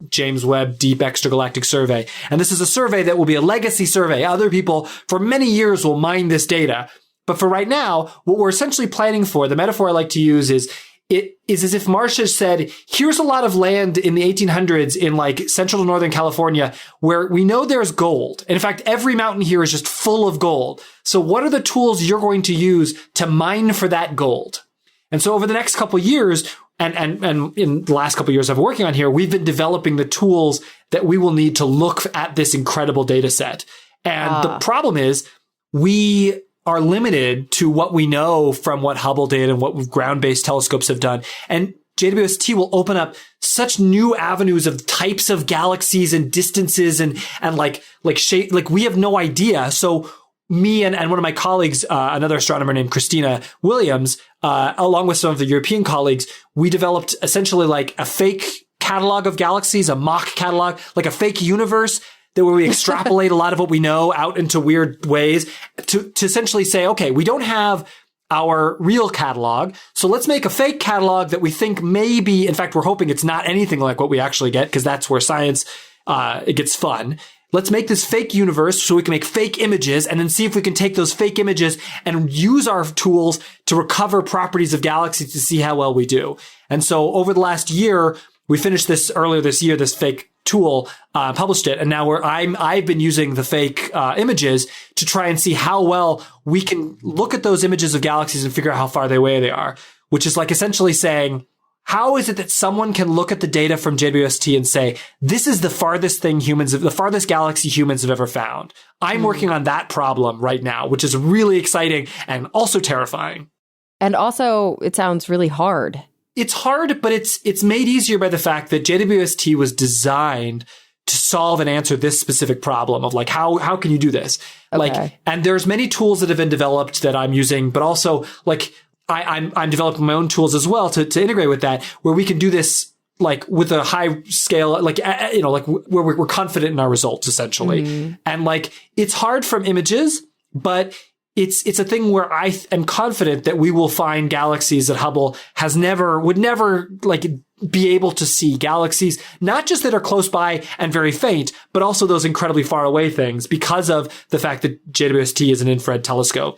James Webb Deep Extragalactic Survey. And this is a survey that will be a legacy survey. Other people for many years will mine this data. But for right now, what we're essentially planning for, the metaphor I like to use is, it is as if Marcia said, here's a lot of land in the 1800s in central to northern California where we know there's gold. And in fact, every mountain here is just full of gold. So what are the tools you're going to use to mine for that gold? And so over the next couple of years, and in the last couple of years I've been working on here, we've been developing the tools that we will need to look at this incredible data set. And the problem is we are limited to what we know from what Hubble did and what ground-based telescopes have done. And JWST will open up such new avenues of types of galaxies and distances and shape. We have no idea. So me and one of my colleagues, another astronomer named Christina Williams, along with some of the European colleagues, we developed essentially like a fake catalog of galaxies, a mock catalog, like a fake universe that where we extrapolate a lot of what we know out into weird ways to essentially say, okay, we don't have our real catalog, so let's make a fake catalog that we think maybe, in fact, we're hoping it's not anything like what we actually get, because that's where science, it gets fun. Let's make this fake universe so we can make fake images and then see if we can take those fake images and use our tools to recover properties of galaxies to see how well we do. And so over the last year, we finished this earlier this year, this fake tool, published it. And now I've been using the fake, images to try and see how well we can look at those images of galaxies and figure out how far away they are, which is like essentially saying, how is it that someone can look at the data from JWST and say, this is the farthest galaxy humans have ever found? I'm working on that problem right now, which is really exciting and also terrifying. And also, it sounds really hard. It's hard, but it's made easier by the fact that JWST was designed to solve and answer this specific problem of like, how can you do this? Okay. Like, and there's many tools that have been developed that I'm using, but also like, I'm developing my own tools as well to integrate with that, where we can do this like with a high scale, like, like where we're confident in our results essentially. And like, it's hard from images, but it's a thing where I am confident that we will find galaxies that Hubble would never like be able to see, galaxies, not just that are close by and very faint, but also those incredibly far away things because of the fact that JWST is an infrared telescope.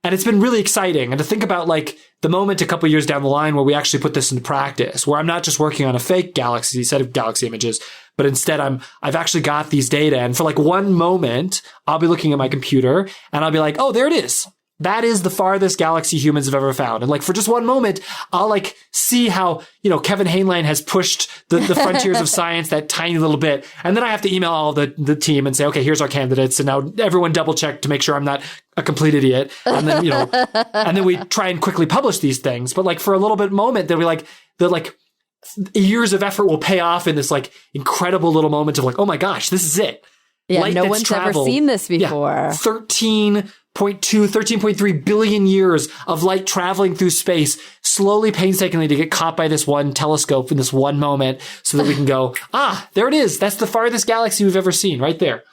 And it's been really exciting. And to think about like the moment a couple of years down the line where we actually put this into practice, where I'm not just working on a fake galaxy set of galaxy images, but instead I've actually got these data. And for like one moment, I'll be looking at my computer and I'll be like, oh, there it is. That is the farthest galaxy humans have ever found. And like for just one moment, I'll like see how, Kevin Hainline has pushed the frontiers of science that tiny little bit. And then I have to email all the team and say, okay, here's our candidates. And now everyone double check to make sure I'm not a complete idiot. And then, and then we try and quickly publish these things. But like for a little bit moment, they'll be like, years of effort will pay off in this like incredible little moment of like, oh my gosh, this is it. Yeah, no one's ever seen this before. Yeah, 13.3 billion years of light traveling through space, slowly, painstakingly to get caught by this one telescope in this one moment so that we can go, there it is. That's the farthest galaxy we've ever seen right there.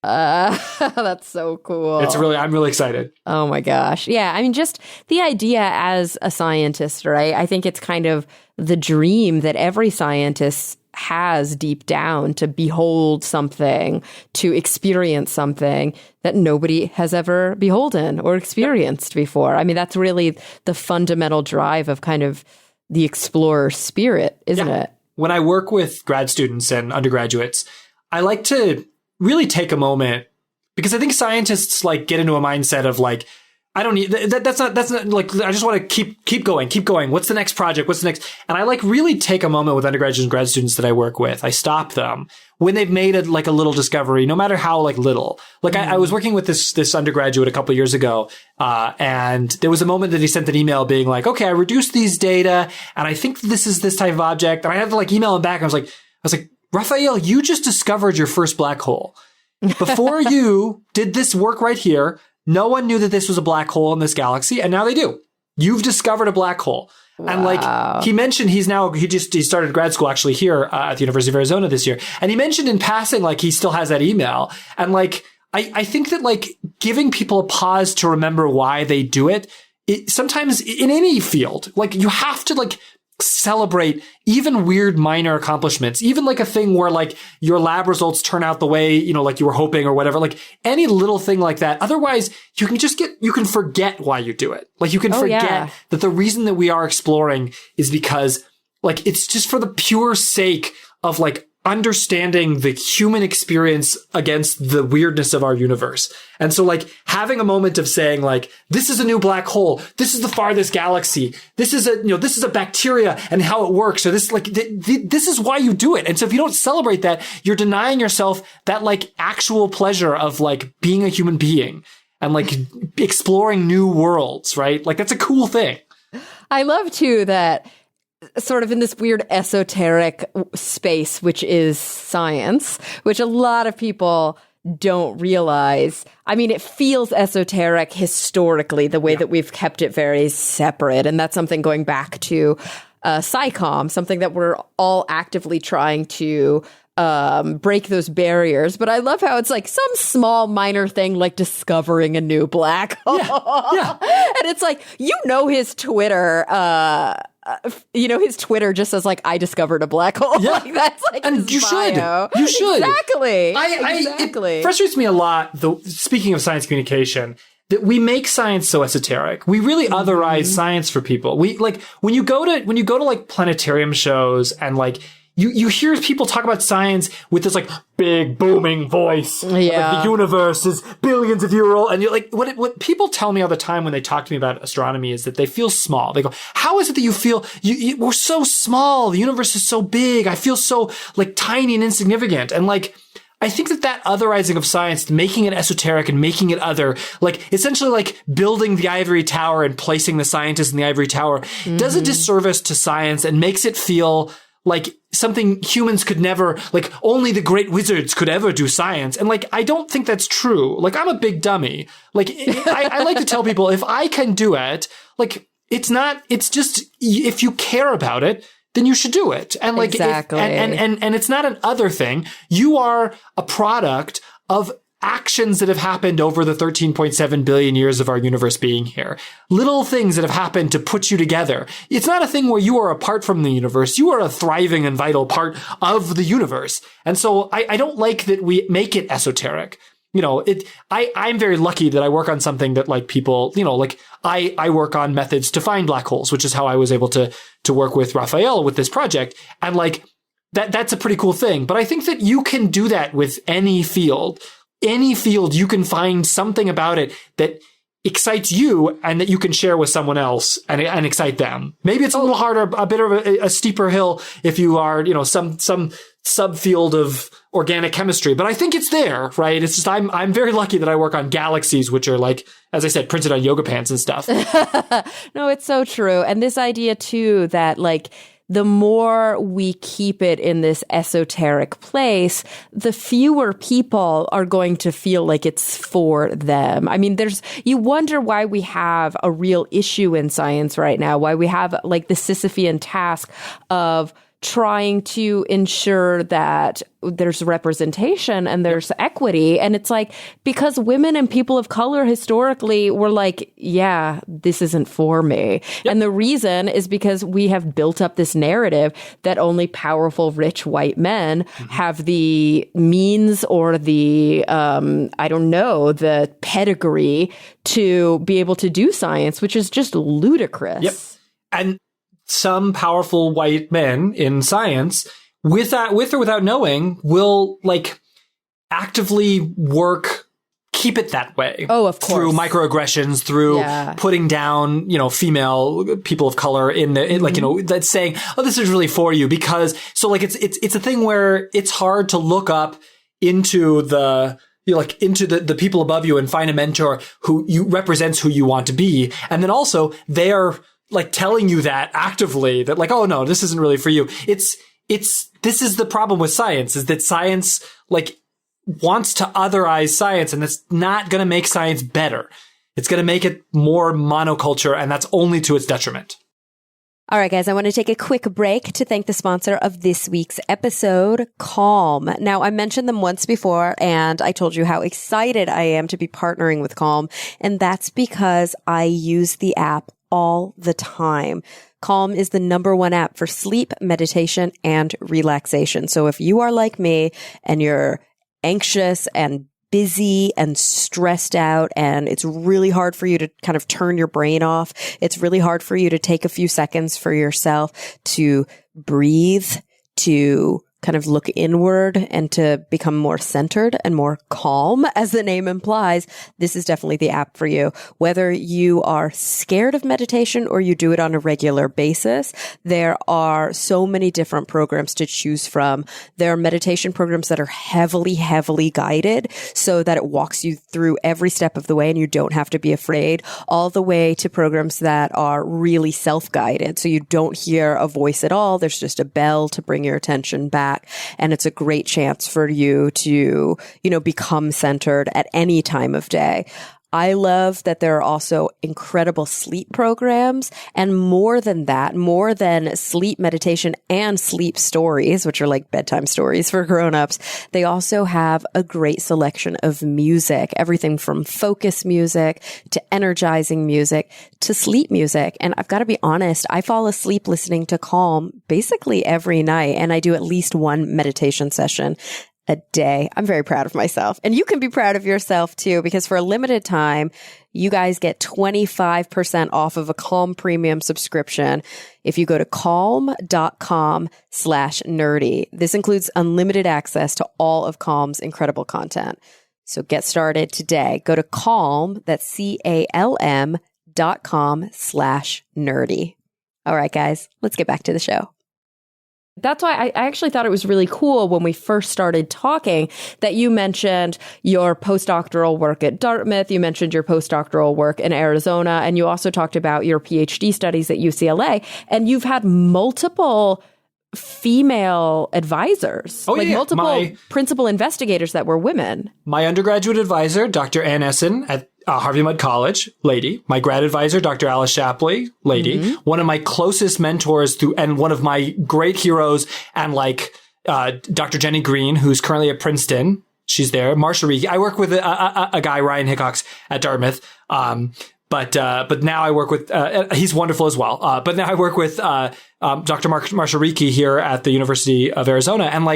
That's so cool. I'm really excited. Oh my gosh. Yeah. I mean, just the idea as a scientist, right? I think it's kind of the dream that every scientist has deep down, to behold something, to experience something that nobody has ever beholden or experienced before. I mean, that's really the fundamental drive of kind of the explorer spirit, isn't it? When I work with grad students and undergraduates, I like to really take a moment, because I think scientists like get into a mindset of like, I don't need that's not like, I just want to keep going. What's the next project? What's the next? And I like really take a moment with undergraduates and grad students that I work with. I stop them when they've made a little discovery, no matter how like little. Like I was working with this undergraduate a couple of years ago, and there was a moment that he sent an email being like, okay, I reduced these data and I think this is this type of object. And I had to like email him back. I was like, Raphael, you just discovered your first black hole. Before you did this work right here, no one knew that this was a black hole in this galaxy, and now they do. You've discovered a black hole. Wow. And like he mentioned, he started grad school actually here at the University of Arizona this year. And he mentioned in passing, like he still has that email. And like, I think that like giving people a pause to remember why they do it sometimes in any field, like you have to like celebrate even weird minor accomplishments, even like a thing where like your lab results turn out the way, like you were hoping or whatever, like any little thing like that. Otherwise you can forget why you do it. Like you can forget that the reason that we are exploring is because like it's just for the pure sake of like understanding the human experience against the weirdness of our universe. And so like having a moment of saying like, this is a new black hole. This is the farthest galaxy. This is a bacteria and how it works. So this like, this is why you do it. And so if you don't celebrate that, you're denying yourself that like actual pleasure of like being a human being and like exploring new worlds, right? Like that's a cool thing. I love too that sort of in this weird esoteric space, which is science, which a lot of people don't realize. I mean, it feels esoteric historically, the way that we've kept it very separate. And that's something going back to SciComm, something that we're all actively trying to break those barriers. But I love how it's like some small minor thing like discovering a new black hole. Yeah. And it's like, his Twitter, his Twitter just says like, I discovered a black hole. Yeah. Like that's like and his you bio. should. You should. Exactly. Exactly. It frustrates me a lot, speaking of science communication, that we make science so esoteric. We really otherize science for people. We like when you go to like planetarium shows and like you hear people talk about science with this like big booming voice. Yeah. Like the universe is billions of years old. And you're like, what people tell me all the time when they talk to me about astronomy is that they feel small. They go, how is it that you feel we're so small? The universe is so big. I feel so like tiny and insignificant. And like, I think that otherizing of science, making it esoteric and making it other, like essentially like building the ivory tower and placing the scientists in the ivory tower does a disservice to science and makes it feel like something humans could never, like only the great wizards could ever do science. And like, I don't think that's true. Like, I'm a big dummy. Like, I like to tell people if I can do it, like, it's just, if you care about it, then you should do it. And like, exactly. And it's not an other thing. You are a product of actions that have happened over the 13.7 billion years of our universe being here. Little things that have happened to put you together. It's not a thing where you are apart from the universe. You are a thriving and vital part of the universe. And so I don't like that we make it esoteric. I'm very lucky that I work on something that like people, like I work on methods to find black holes, which is how I was able to work with Raphael with this project. And like that's a pretty cool thing. But I think that you can do that with any field. Any field, you can find something about it that excites you and that you can share with someone else and excite them. Maybe it's a little harder, a bit of a steeper hill if you are, some subfield of organic chemistry, but I think it's there, right? It's just, I'm very lucky that I work on galaxies, which are like, as I said, printed on yoga pants and stuff. No, it's so true. And this idea too, that like, the more we keep it in this esoteric place, the fewer people are going to feel like it's for them. I mean, you wonder why we have a real issue in science right now, why we have like the Sisyphean task of trying to ensure that there's representation and there's equity. And it's like, because women and people of color historically were like, yeah, this isn't for me. Yep. And the reason is because we have built up this narrative that only powerful, rich white men have the means or the, the pedigree to be able to do science, which is just ludicrous. Yep. And some powerful white men in science, with or without knowing, will like actively keep it that way. Oh, of course. Through microaggressions, through putting down, female people of color that's saying, oh, this is really for you because, so like it's a thing where it's hard to look up into the people above you and find a mentor who represents who you want to be. And then also they are like telling you that actively that like, oh no, this isn't really for you. This is the problem with science, is that science like wants to otherize science, and that's not going to make science better. It's going to make it more monoculture, and that's only to its detriment. All right, guys, I want to take a quick break to thank the sponsor of this week's episode, Calm. Now, I mentioned them once before, and I told you how excited I am to be partnering with Calm, and that's because I use the app all the time. Calm is the #1 app for sleep, meditation, and relaxation. So if you are like me and you're anxious and busy and stressed out, and it's really hard for you to kind of turn your brain off, it's really hard for you to take a few seconds for yourself to breathe, to kind of look inward and to become more centered and more calm, as the name implies, this is definitely the app for you. Whether you are scared of meditation or you do it on a regular basis, there are so many different programs to choose from. There are meditation programs that are heavily, heavily guided so that it walks you through every step of the way and you don't have to be afraid, all the way to programs that are really self-guided. So you don't hear a voice at all. There's just a bell to bring your attention back back. And it's a great chance for you to, become centered at any time of day. I love that there are also incredible sleep programs, and more than that, more than sleep meditation and sleep stories, which are like bedtime stories for grown-ups, they also have a great selection of music, everything from focus music to energizing music to sleep music. And I've got to be honest, I fall asleep listening to Calm basically every night, and I do at least one meditation session a day. I'm very proud of myself. And you can be proud of yourself too, because for a limited time, you guys get 25% off of a Calm premium subscription if you go to calm.com/nerdy. This includes unlimited access to all of Calm's incredible content. So get started today. Go to Calm, that's CALM.com/nerdy. All right, guys, let's get back to the show. That's why I actually thought it was really cool when we first started talking that you mentioned your postdoctoral work at Dartmouth. You mentioned your postdoctoral work in Arizona, and you also talked about your PhD studies at UCLA. And you've had multiple female advisors, multiple principal investigators that were women. My undergraduate advisor, Dr. Ann Essen at Harvey Mudd College, lady. My grad advisor, Dr. Alice Shapley, lady. Mm-hmm. One of my closest mentors and one of my great heroes, and Dr. Jenny Green, who's currently at Princeton. She's there. Marsha Reiki. I work with a guy, Ryan Hickox, at Dartmouth. But now I work with, he's wonderful as well. But now I work with, Dr. Marsha Reiki here at the University of Arizona. And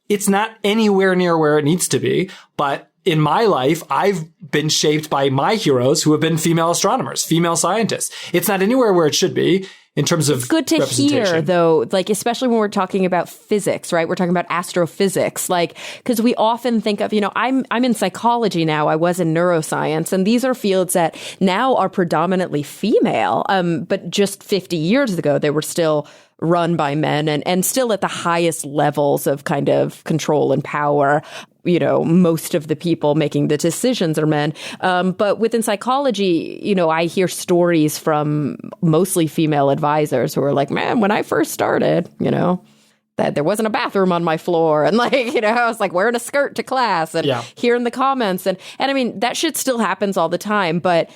it's not anywhere near where it needs to be, but in my life, I've been shaped by my heroes who have been female astronomers, female scientists. It's not anywhere where it should be in terms of good to hear, though, especially when we're talking about physics, right? We're talking about astrophysics, because we often think of, I'm in psychology now. I was in neuroscience, and these are fields that now are predominantly female. But just 50 years ago, they were still run by men and still at the highest levels of kind of control and power. Most of the people making the decisions are men. But within psychology, I hear stories from mostly female advisors who are like, man, when I first started, that there wasn't a bathroom on my floor. And I was like wearing a skirt to class and hearing the comments. And I mean, that shit still happens all the time. But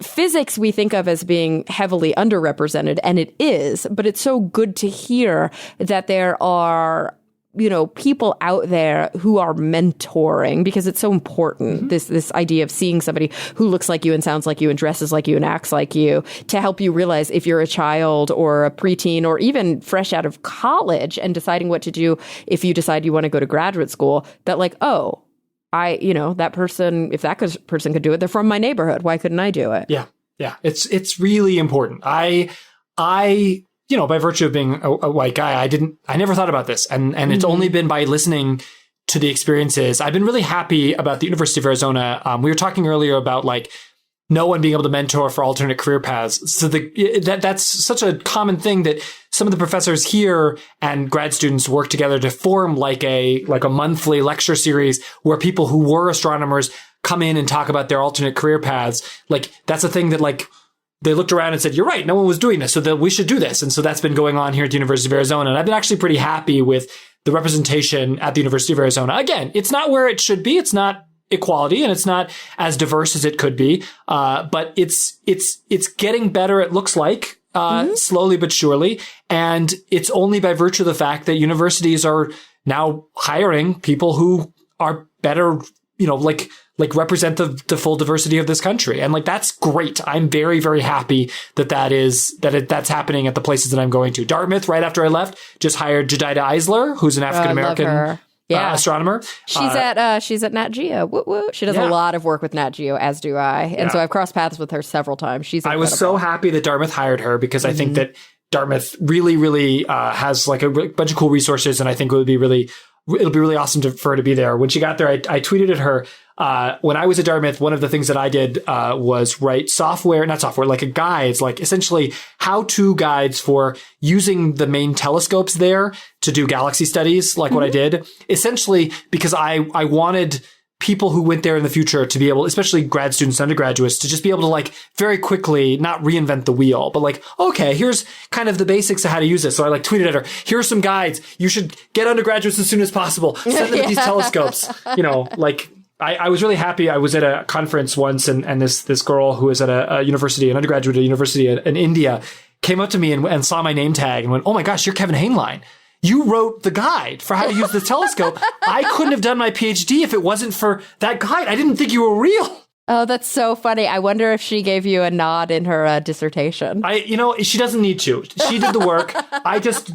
physics we think of as being heavily underrepresented, and it is. But it's so good to hear that there are people out there who are mentoring, because it's so important. Mm-hmm. This idea of seeing somebody who looks like you and sounds like you and dresses like you and acts like you to help you realize if you're a child or a preteen or even fresh out of college and deciding what to do if you decide you want to go to graduate school, that that person, if that person could do it, they're from my neighborhood. Why couldn't I do it? Yeah. Yeah. It's really important. I by virtue of being a white guy, I never thought about this. And it's only been by listening to the experiences. I've been really happy about the University of Arizona. We were talking earlier about no one being able to mentor for alternate career paths. So that's such a common thing that some of the professors here and grad students work together to form a monthly lecture series where people who were astronomers come in and talk about their alternate career paths. That's a thing that they looked around and said, you're right, no one was doing this, so that we should do this. And so that's been going on here at the University of Arizona. And I've been actually pretty happy with the representation at the University of Arizona. Again, it's not where it should be. It's not equality, and it's not as diverse as it could be. But it's getting better, it looks like, slowly but surely. And it's only by virtue of the fact that universities are now hiring people who are better, represent the full diversity of this country. And that's great. I'm very, very happy that's happening at the places that I'm going to. Dartmouth, right after I left, just hired Jedida Eisler, who's an African-American astronomer. She's at Nat Geo. Woo woo. She does a lot of work with Nat Geo, as do I. And so I've crossed paths with her several times. She's incredible. I was so happy that Dartmouth hired her, because I think that Dartmouth really, really has a bunch of cool resources, and I think it'll be really awesome for her to be there. When she got there, I tweeted at her, when I was at Dartmouth, one of the things that I did was write guides, essentially how-to guides for using the main telescopes there to do galaxy studies, what I did. Essentially, because I wanted people who went there in the future to be able, especially grad students, undergraduates, to just be able to like very quickly not reinvent the wheel, but like, okay, here's kind of the basics of how to use this. So I like tweeted at her, here's some guides. You should get undergraduates as soon as possible. Send them these telescopes. You know, like I was really happy. I was at a conference once and this girl who was at a university, an undergraduate at a university in India, came up to me and saw my name tag and went, oh my gosh, you're Kevin Hainline. You wrote the guide for how to use the telescope. I couldn't have done my PhD if it wasn't for that guide. I didn't think you were real. Oh, that's so funny. I wonder if she gave you a nod in her dissertation. She doesn't need to. She did the work. I just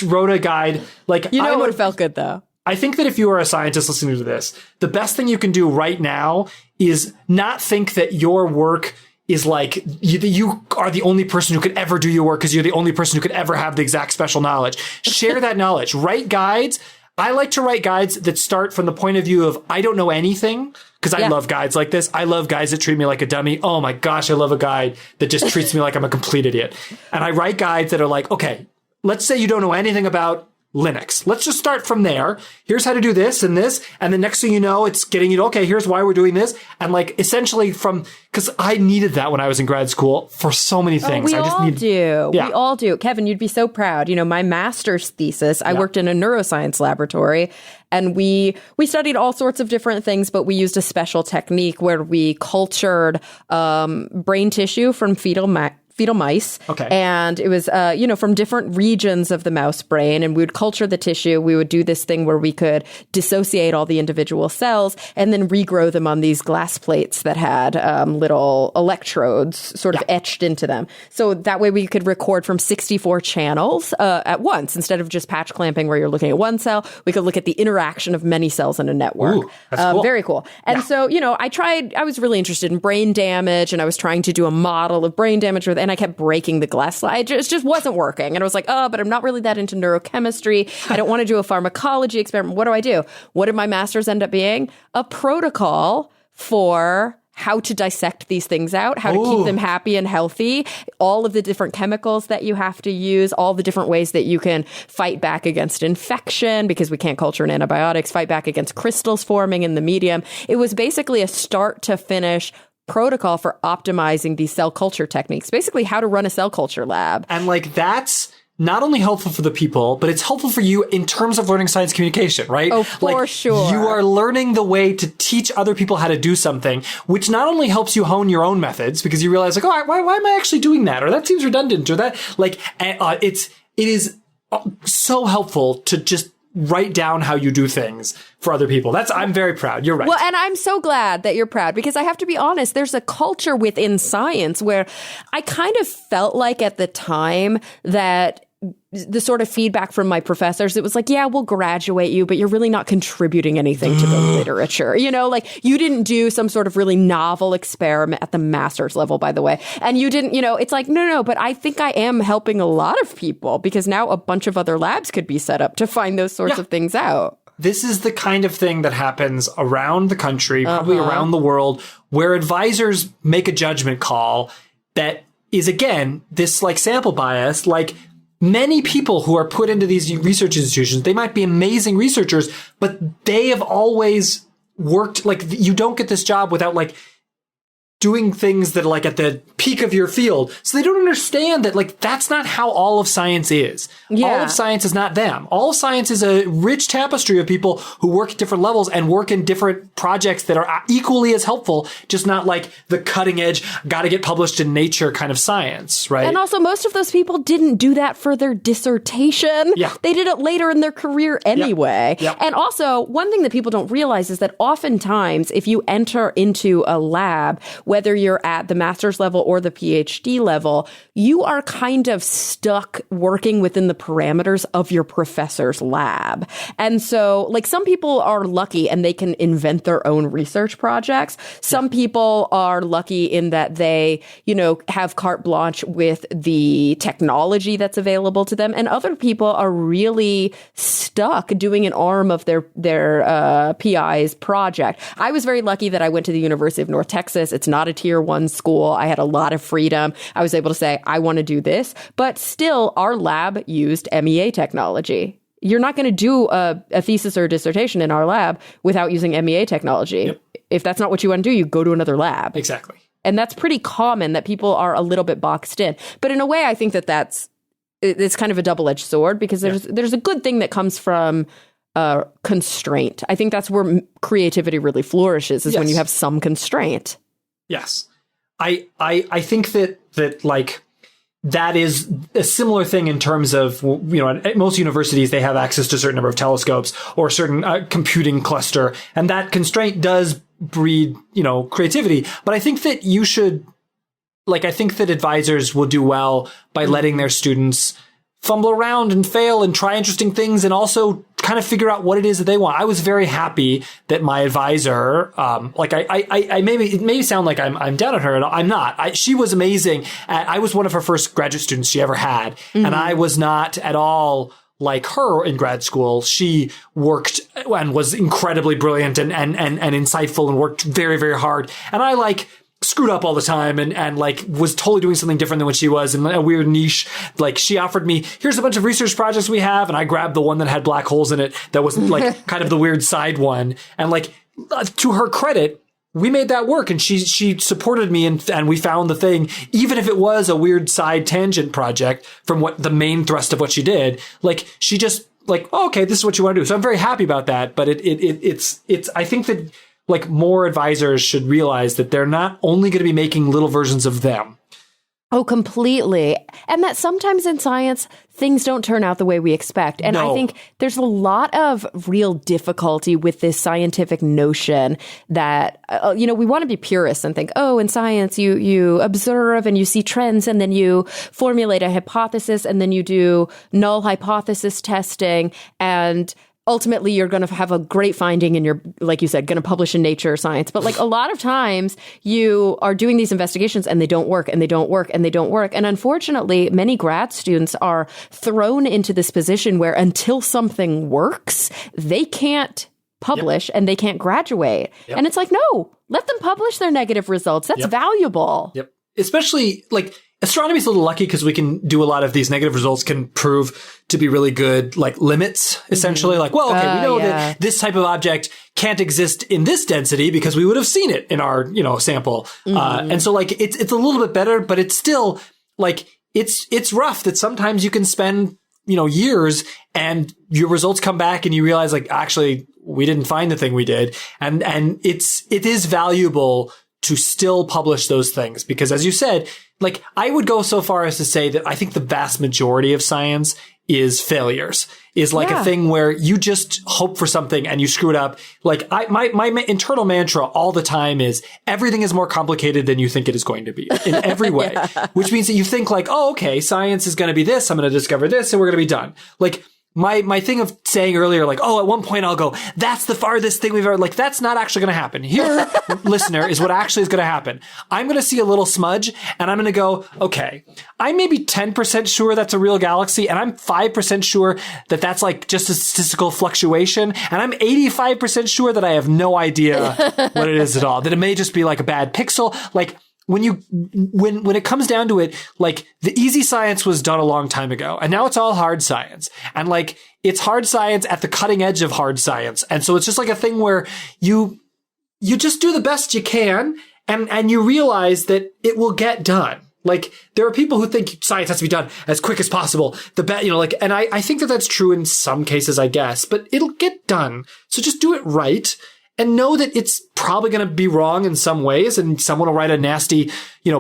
wrote a guide. Like, it would have felt good though. I think that if you are a scientist listening to this, the best thing you can do right now is not think that your work is like you are the only person who could ever do your work because you're the only person who could ever have the exact special knowledge. Share that knowledge. Write guides. I like to write guides that start from the point of view of I don't know anything, because I love guides like this. I love guides that treat me like a dummy. Oh my gosh, I love a guide that just treats me like I'm a complete idiot. And I write guides that are like, okay, let's say you don't know anything about Linux. Let's just start from there. Here's how to do this and this. And the next thing you know, it's getting you to, okay, here's why we're doing this. And like essentially because I needed that when I was in grad school for so many things. We all do. Kevin, you'd be so proud. My master's thesis, I worked in a neuroscience laboratory and we studied all sorts of different things, but we used a special technique where we cultured brain tissue from fetal mice. Okay. And it was, from different regions of the mouse brain. And we would culture the tissue. We would do this thing where we could dissociate all the individual cells and then regrow them on these glass plates that had little electrodes sort of etched into them. So that way we could record from 64 channels at once. Instead of just patch clamping where you're looking at one cell, we could look at the interaction of many cells in a network. Ooh, that's cool. Very cool. And so, I was really interested in brain damage and I was trying to do a model of brain damage and I kept breaking the glass slide. It just wasn't working. And I was like, but I'm not really that into neurochemistry. I don't want to do a pharmacology experiment. What do? What did my master's end up being? A protocol for how to dissect these things out, how to keep them happy and healthy, all of the different chemicals that you have to use, all the different ways that you can fight back against infection because we can't culture in antibiotics, fight back against crystals forming in the medium. It was basically a start to finish protocol for optimizing these cell culture techniques, basically how to run a cell culture lab. And like that's not only helpful for the people, but it's helpful for you in terms of learning science communication, right? Oh, for sure. You are learning the way to teach other people how to do something, which not only helps you hone your own methods because you realize like, why am I actually doing that? Or that seems redundant or that like, it is so helpful to just write down how you do things for other people. I'm very proud. You're right. Well, and I'm so glad that you're proud because I have to be honest, there's a culture within science where I kind of felt like at the time that the sort of feedback from my professors, it was like, yeah, we'll graduate you, but you're really not contributing anything to the literature. Like you didn't do some sort of really novel experiment at the master's level, by the way. And you didn't, it's like, no, but I think I am helping a lot of people because now a bunch of other labs could be set up to find those sorts of things out. This is the kind of thing that happens around the country, probably around the world, where advisors make a judgment call that is, again, this like sample bias, like many people who are put into these research institutions, they might be amazing researchers, but they have always worked, like you don't get this job without like doing things that are like at the peak of your field. So they don't understand that like that's not how all of science is. Yeah. All of science is not them. All of science is a rich tapestry of people who work at different levels and work in different projects that are equally as helpful, just not like the cutting edge, got to get published in Nature kind of science, right? And also most of those people didn't do that for their dissertation. Yeah. They did it later in their career anyway. Yep. And also one thing that people don't realize is that oftentimes if you enter into a lab, whether you're at the master's level or the PhD level, you are kind of stuck working within the parameters of your professor's lab. And so, like, some people are lucky and they can invent their own research projects. Some people are lucky in that they, have carte blanche with the technology that's available to them. And other people are really stuck doing an arm of their PI's project. I was very lucky that I went to the University of North Texas. It's not a tier 1 school. I had a lot of freedom. I was able to say, I want to do this. But still, our lab used MEA technology. you're not going to do a thesis or a dissertation in our lab without using MEA technology. Yep. If that's not what you want to do, you go to another lab. Exactly. And that's pretty common, that people are a little bit boxed in. But in a way, I think it's kind of a double-edged sword, because there's a good thing that comes from constraint. I think that's where creativity really flourishes, is when you have some constraint. Yes. I think that like that is a similar thing in terms of, at most universities, they have access to a certain number of telescopes or a certain computing cluster. And that constraint does breed, creativity. But I think that I think that advisors will do well by letting their students fumble around and fail and try interesting things, and also kind of figure out what it is that they want. I was very happy that my advisor, it may sound like I'm down on her, and I'm not. She was amazing. I was one of her first graduate students she ever had, and I was not at all like her in grad school. She worked and was incredibly brilliant and insightful and worked very, very hard. And I screwed up all the time and was totally doing something different than what she was in a weird niche. Like, she offered me, here's a bunch of research projects we have, and I grabbed the one that had black holes in it that was kind of the weird side one. And to her credit, we made that work, and she supported me, and we found the thing, even if it was a weird side tangent project from what the main thrust of what she did. She just oh, okay, this is what you want to do. So I'm very happy about that. But it's I think that more advisors should realize that they're not only going to be making little versions of them. Oh, completely. And that sometimes in science, things don't turn out the way we expect. And I think there's a lot of real difficulty with this scientific notion that, we want to be purists and think, oh, in science, you observe and you see trends, and then you formulate a hypothesis, and then you do null hypothesis testing, and ultimately, you're going to have a great finding, and you're, like you said, going to publish in Nature or Science. But a lot of times you are doing these investigations and they don't work, and they don't work, and they don't work. And unfortunately, many grad students are thrown into this position where until something works, they can't publish and they can't graduate. Yep. And it's no, let them publish their negative results. That's valuable. Yep. Especially astronomy's a little lucky because we can do a lot of these negative results can prove to be really good, limits, essentially. We know that this type of object can't exist in this density because we would have seen it in our, sample. And so it's a little bit better, but it's still it's rough that sometimes you can spend, years and your results come back and you realize actually we didn't find the thing we did. And it is valuable to still publish those things because, as you said, I would go so far as to say that I think the vast majority of science is failures, is a thing where you just hope for something and you screw it up. My internal mantra all the time is everything is more complicated than you think it is going to be in every way, which means that you think oh, okay, science is going to be this. I'm going to discover this and we're going to be done. My thing of saying earlier, oh, at one point I'll go, that's the farthest thing we've ever, that's not actually going to happen. Here, listener, is what actually is going to happen. I'm going to see a little smudge and I'm going to go, okay, I'm maybe 10% sure that's a real galaxy, and I'm 5% sure that that's just a statistical fluctuation, and I'm 85% sure that I have no idea what it is at all, that it may just be a bad pixel. When it comes down to it, the easy science was done a long time ago, and now it's all hard science. And it's hard science at the cutting edge of hard science. And so it's just a thing where you just do the best you can, and you realize that it will get done. There are people who think science has to be done as quick as possible. And I think that that's true in some cases, I guess, but it'll get done. So just do it right. And know that it's probably going to be wrong in some ways, and someone will write a nasty,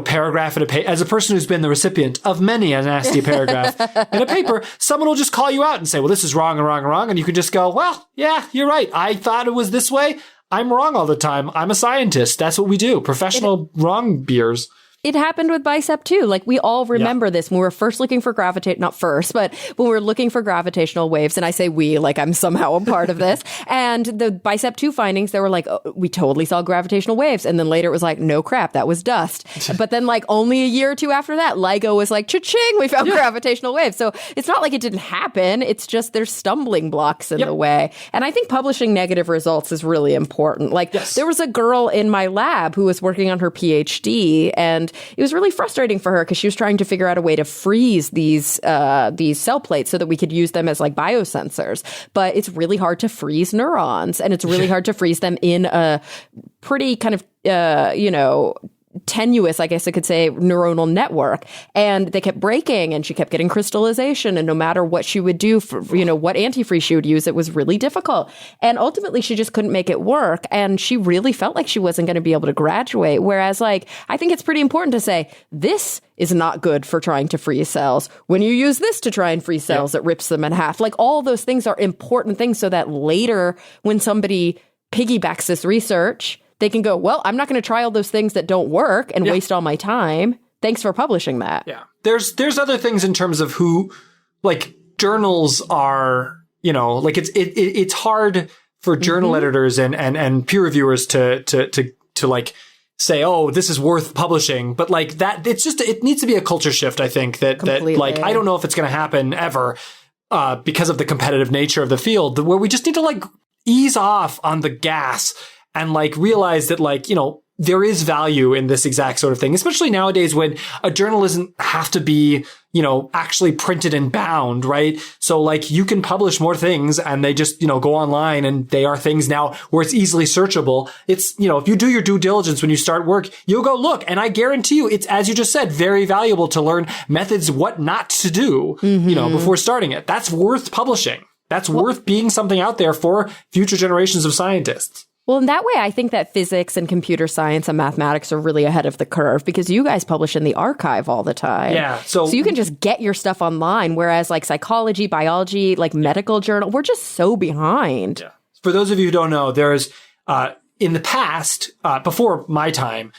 paragraph in a paper. As a person who's been the recipient of many a nasty paragraph in a paper, someone will just call you out and say, well, this is wrong and wrong and wrong. And you can just go, well, yeah, you're right. I thought it was this way. I'm wrong all the time. I'm a scientist. That's what we do. Professional wrong beers. It happened with BICEP too. We all remember this when we were first looking for not first, but when we were looking for gravitational waves. And I say we, I'm somehow a part of this. And the BICEP 2 findings, they were oh, we totally saw gravitational waves. And then later it was no crap, that was dust. But then only a year or two after that, LIGO was cha-ching, we found gravitational waves. So it's not it didn't happen. It's just there's stumbling blocks in the way. And I think publishing negative results is really important. There was a girl in my lab who was working on her PhD, and it was really frustrating for her because she was trying to figure out a way to freeze these cell plates so that we could use them as like biosensors. But it's really hard to freeze neurons, and it's really hard to freeze them in a pretty kind of, tenuous, I guess I could say, neuronal network. And they kept breaking, and she kept getting crystallization. And no matter what she would do for, what antifreeze she would use, it was really difficult. And ultimately, she just couldn't make it work. And she really felt like she wasn't going to be able to graduate. Whereas, like, I think it's pretty important to say, this is not good for trying to freeze cells. When you use this to try and freeze cells, it rips them in half. Like, all those things are important things so that later, when somebody piggybacks this research, they can go, well, I'm not going to try all those things that don't work and waste all my time. Thanks for publishing that. Yeah. There's other things in terms of who, like, journals are, it's hard for journal editors and peer reviewers to like say, oh, this is worth publishing. But like that, it needs to be a culture shift, I think, that like, I don't know if it's going to happen ever because of the competitive nature of the field, where we just need to like ease off on the gas and like realize that like, there is value in this exact sort of thing, especially nowadays when a journal doesn't have to be, actually printed and bound, right? So like you can publish more things and they just, go online, and they are things now where it's easily searchable. It's, if you do your due diligence when you start work, you'll go look, and I guarantee you it's, as you just said, very valuable to learn methods, what not to do, before starting it. That's worth publishing. That's worth being something out there for future generations of scientists. Well, in that way, I think that physics and computer science and mathematics are really ahead of the curve, because you guys publish in the archive all the time. Yeah. So you can just get your stuff online, whereas like psychology, biology, like medical journal, we're just so behind. Yeah. For those of you who don't know, there's in the past, before my time,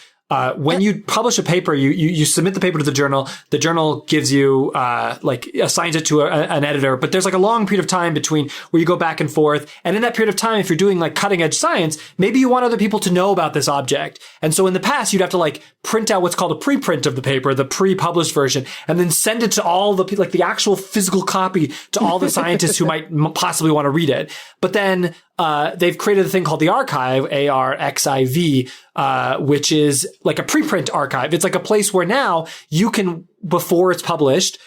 when you publish a paper, you submit the paper to the journal gives you, assigns it to an editor, but there's like a long period of time between where you go back and forth. And in that period of time, if you're doing like cutting edge science, maybe you want other people to know about this object. And so in the past, you'd have to like print out what's called a preprint of the paper, the pre-published version, and then send it to all the people, like the actual physical copy to all the scientists who might possibly want to read it. But then, they've created a thing called the archive, ARXIV, which is like a preprint archive. It's like a place where now you can, before it's published,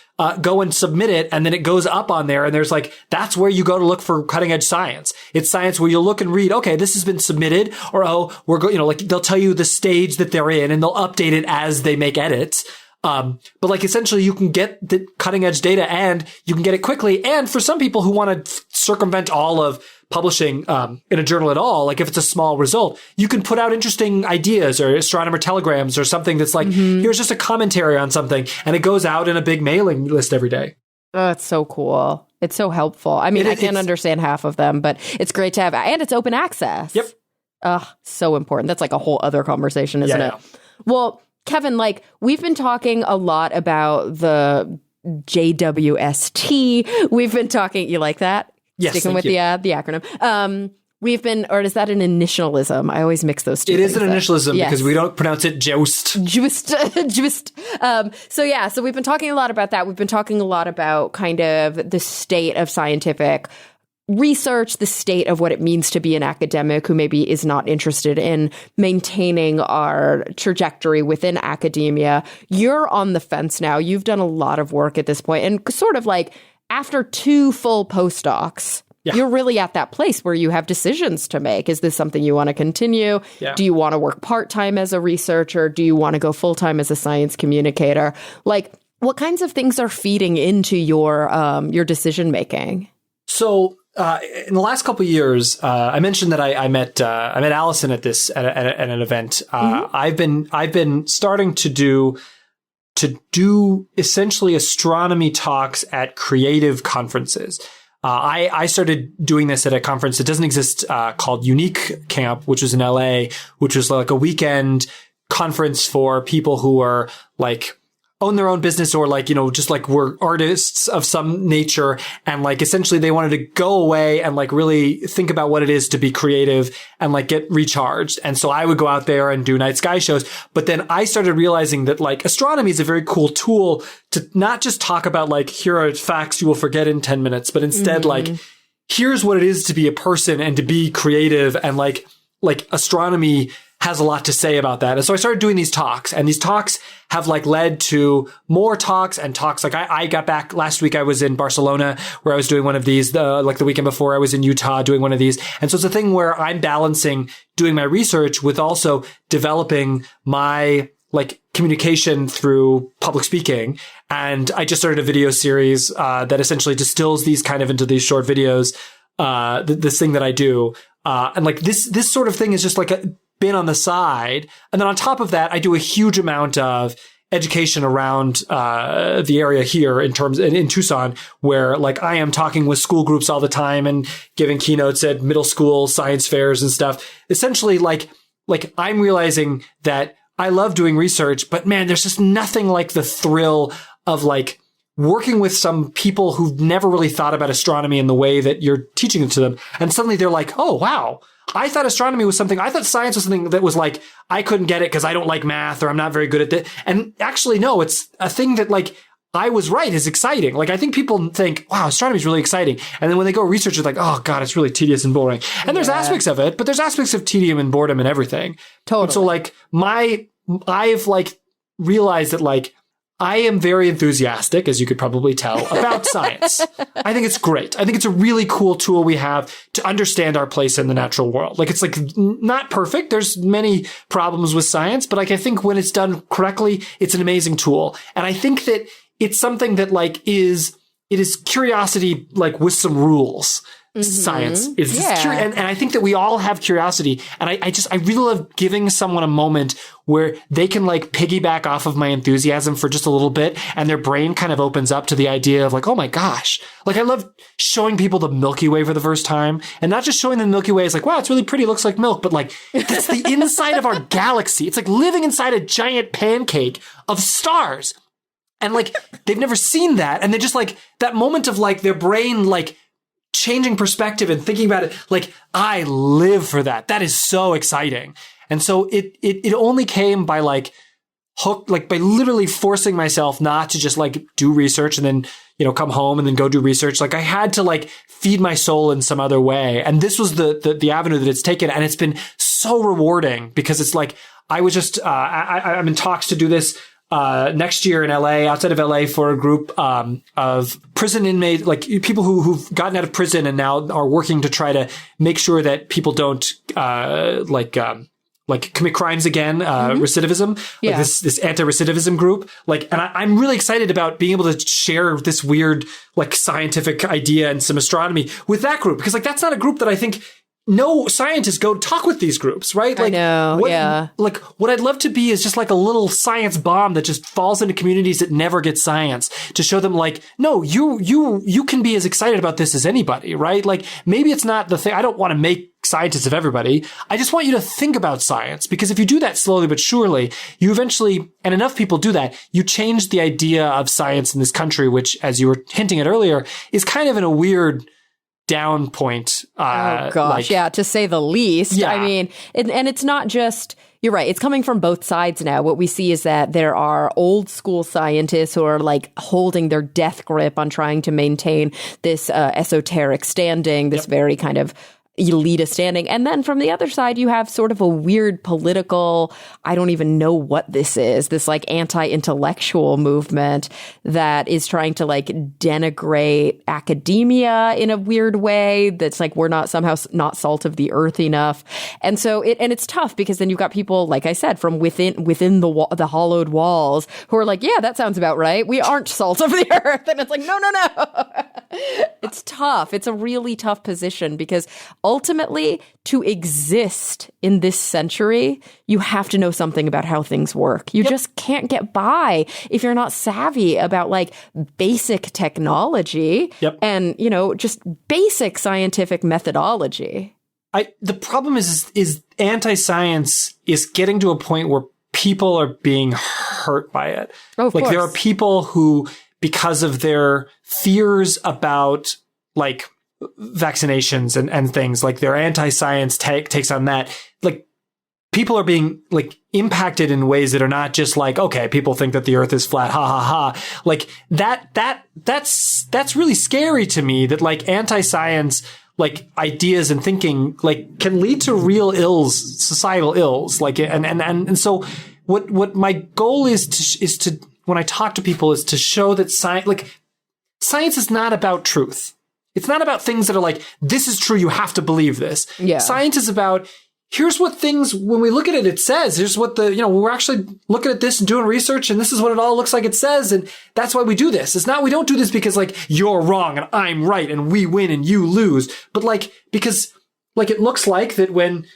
go and submit it, and then it goes up on there. And there's like, that's where you go to look for cutting edge science. It's science where you'll look and read, okay, this has been submitted, or, like they'll tell you the stage that they're in, and they'll update it as they make edits. But like essentially you can get the cutting edge data, and you can get it quickly. And for some people who want to circumvent all of publishing in a journal at all, like if it's a small result, you can put out interesting ideas or astronomer telegrams or something that's like, here's just a commentary on something, and it goes out in a big mailing list every day. Oh, it's so cool. It's so helpful. I mean, I can't understand half of them, but it's great to have, and it's open access. Yep. So important. That's like a whole other conversation, isn't it? Well, Kevin, like we've been talking a lot about the JWST. We've been talking, you like that? Yes, sticking with the acronym. We've been, or is that an initialism? I always mix those two. It is an initialism because we don't pronounce it JWST. JWST. So we've been talking a lot about that. We've been talking a lot about kind of the state of scientific research, the state of what it means to be an academic who maybe is not interested in maintaining our trajectory within academia. You're on the fence now. You've done a lot of work at this point, and sort of like, after 2 full postdocs, you're really at that place where you have decisions to make. Is this something you want to continue? Yeah. Do you want to work part-time as a researcher? Do you want to go full-time as a science communicator? Like, what kinds of things are feeding into your decision-making? So, in the last couple of years, I mentioned that I met Allison at an event. I've been starting to do essentially astronomy talks at creative conferences. I started doing this at a conference that doesn't exist, called Unique Camp, which was in LA, which was like a weekend conference for people who are like, own their own business, or like, just like were artists of some nature. And like, essentially they wanted to go away and like really think about what it is to be creative and like get recharged. And so I would go out there and do night sky shows. But then I started realizing that like astronomy is a very cool tool to not just talk about like, here are facts you will forget in 10 minutes, but instead like, here's what it is to be a person and to be creative. And like astronomy has a lot to say about that. And so I started doing these talks, and these talks have like led to more talks and talks. Like I got back last week. I was in Barcelona where I was doing one of these. The weekend before I was in Utah doing one of these. And so it's a thing where I'm balancing doing my research with also developing my like communication through public speaking. And I just started a video series, that essentially distills these kind of into these short videos, this thing that I do. And like this sort of thing is just like been on the side. And then on top of that, I do a huge amount of education around the area here in Tucson, where like I am talking with school groups all the time and giving keynotes at middle school science fairs and stuff. Essentially, like I'm realizing that I love doing research, but man, there's just nothing like the thrill of like working with some people who've never really thought about astronomy in the way that you're teaching it to them. And suddenly they're like, oh, wow. I thought astronomy was something, I thought science was something that was like, I couldn't get it because I don't like math or I'm not very good at it. And actually, no, it's a thing that like, I was right is exciting. Like, I think people think, wow, astronomy is really exciting. And then when they go research, it's like, oh God, it's really tedious and boring. And there's aspects of it, but there's aspects of tedium and boredom and everything. Totally. And so like I've like realized that like, I am very enthusiastic, as you could probably tell, about science. I think it's great. I think it's a really cool tool we have to understand our place in the natural world. Like, it's like not perfect. There's many problems with science, but like I think when it's done correctly, it's an amazing tool. And I think that it's something that like it is curiosity, like with some rules. Mm-hmm. Science is and I think that we all have curiosity, and I really love giving someone a moment where they can like piggyback off of my enthusiasm for just a little bit, and their brain kind of opens up to the idea of like, oh my gosh, like I love showing people the Milky Way for the first time, and not just showing them the Milky Way as like, wow, it's really pretty, it looks like milk, but like that's the inside of our galaxy. It's like living inside a giant pancake of stars, and like they've never seen that, and they just like that moment of like their brain like changing perspective and thinking about it, like I live for that. That is so exciting. And so it only came by like by literally forcing myself not to just like do research and then, come home and then go do research. Like I had to like feed my soul in some other way. And this was the avenue that it's taken. And it's been so rewarding because it's like, I was just, I'm in talks to do this next year in LA, outside of LA, for a group of prison inmates, like people who've gotten out of prison and now are working to try to make sure that people don't commit crimes again, recidivism, like this anti-recidivism group. Like, and I'm really excited about being able to share this weird like scientific idea and some astronomy with that group, because like that's not a group that I think no scientists go talk with these groups, right? Like, I know, Like, what I'd love to be is just like a little science bomb that just falls into communities that never get science, to show them like, no, you can be as excited about this as anybody, right? Like, maybe it's not the thing. I don't want to make scientists of everybody. I just want you to think about science, because if you do that slowly but surely, you eventually, and enough people do that, you change the idea of science in this country, which, as you were hinting at earlier, is kind of in a weird down point. Oh gosh, to say the least. Yeah. I mean, and it's not just, you're right, it's coming from both sides now. What we see is that there are old school scientists who are like holding their death grip on trying to maintain this esoteric standing, this very kind of elitist standing. And then from the other side, you have sort of a weird political, I don't even know what this is, this like anti-intellectual movement that is trying to like denigrate academia in a weird way. That's like, we're not somehow not salt of the earth enough. And so it's tough, because then you've got people, like I said, from within the hollowed walls who are like, yeah, that sounds about right. We aren't salt of the earth. And it's like, no. It's tough. It's a really tough position, because ultimately, to exist in this century, you have to know something about how things work. You just can't get by if you're not savvy about like basic technology and, just basic scientific methodology. The problem is anti-science is getting to a point where people are being hurt by it. Oh, of course. There are people who, because of their fears about like vaccinations and things, like their anti-science takes on that, like people are being like impacted in ways that are not just like, okay, people think that the earth is flat, ha ha ha. Like that's really scary to me, that like anti-science like ideas and thinking like can lead to real ills, societal ills. Like, and so what my goal is to, when I talk to people, is to show that science is not about truth. It's not about things that are like, this is true, you have to believe this. Yeah. Science is about, here's what things, when we look at it, it says, here's what we're actually looking at this and doing research, and this is what it all looks like it says, and that's why we do this. It's not, we don't do this because like, you're wrong and I'm right and we win and you lose, but like, because like it looks like that when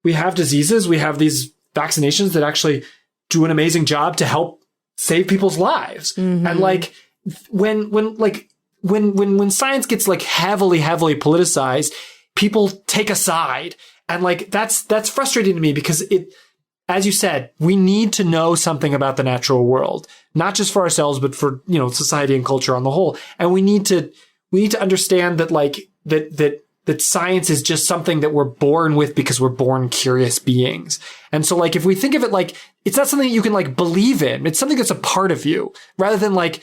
we have diseases, we have these vaccinations that actually do an amazing job to help save people's lives. Mm-hmm. And like, when science gets like heavily politicized, people take a side. And like, that's frustrating to me because it, as you said, we need to know something about the natural world, not just for ourselves, but for, society and culture on the whole. And we need to understand that like, that science is just something that we're born with because we're born curious beings. And so like, if we think of it like, it's not something that you can like believe in, it's something that's a part of you rather than like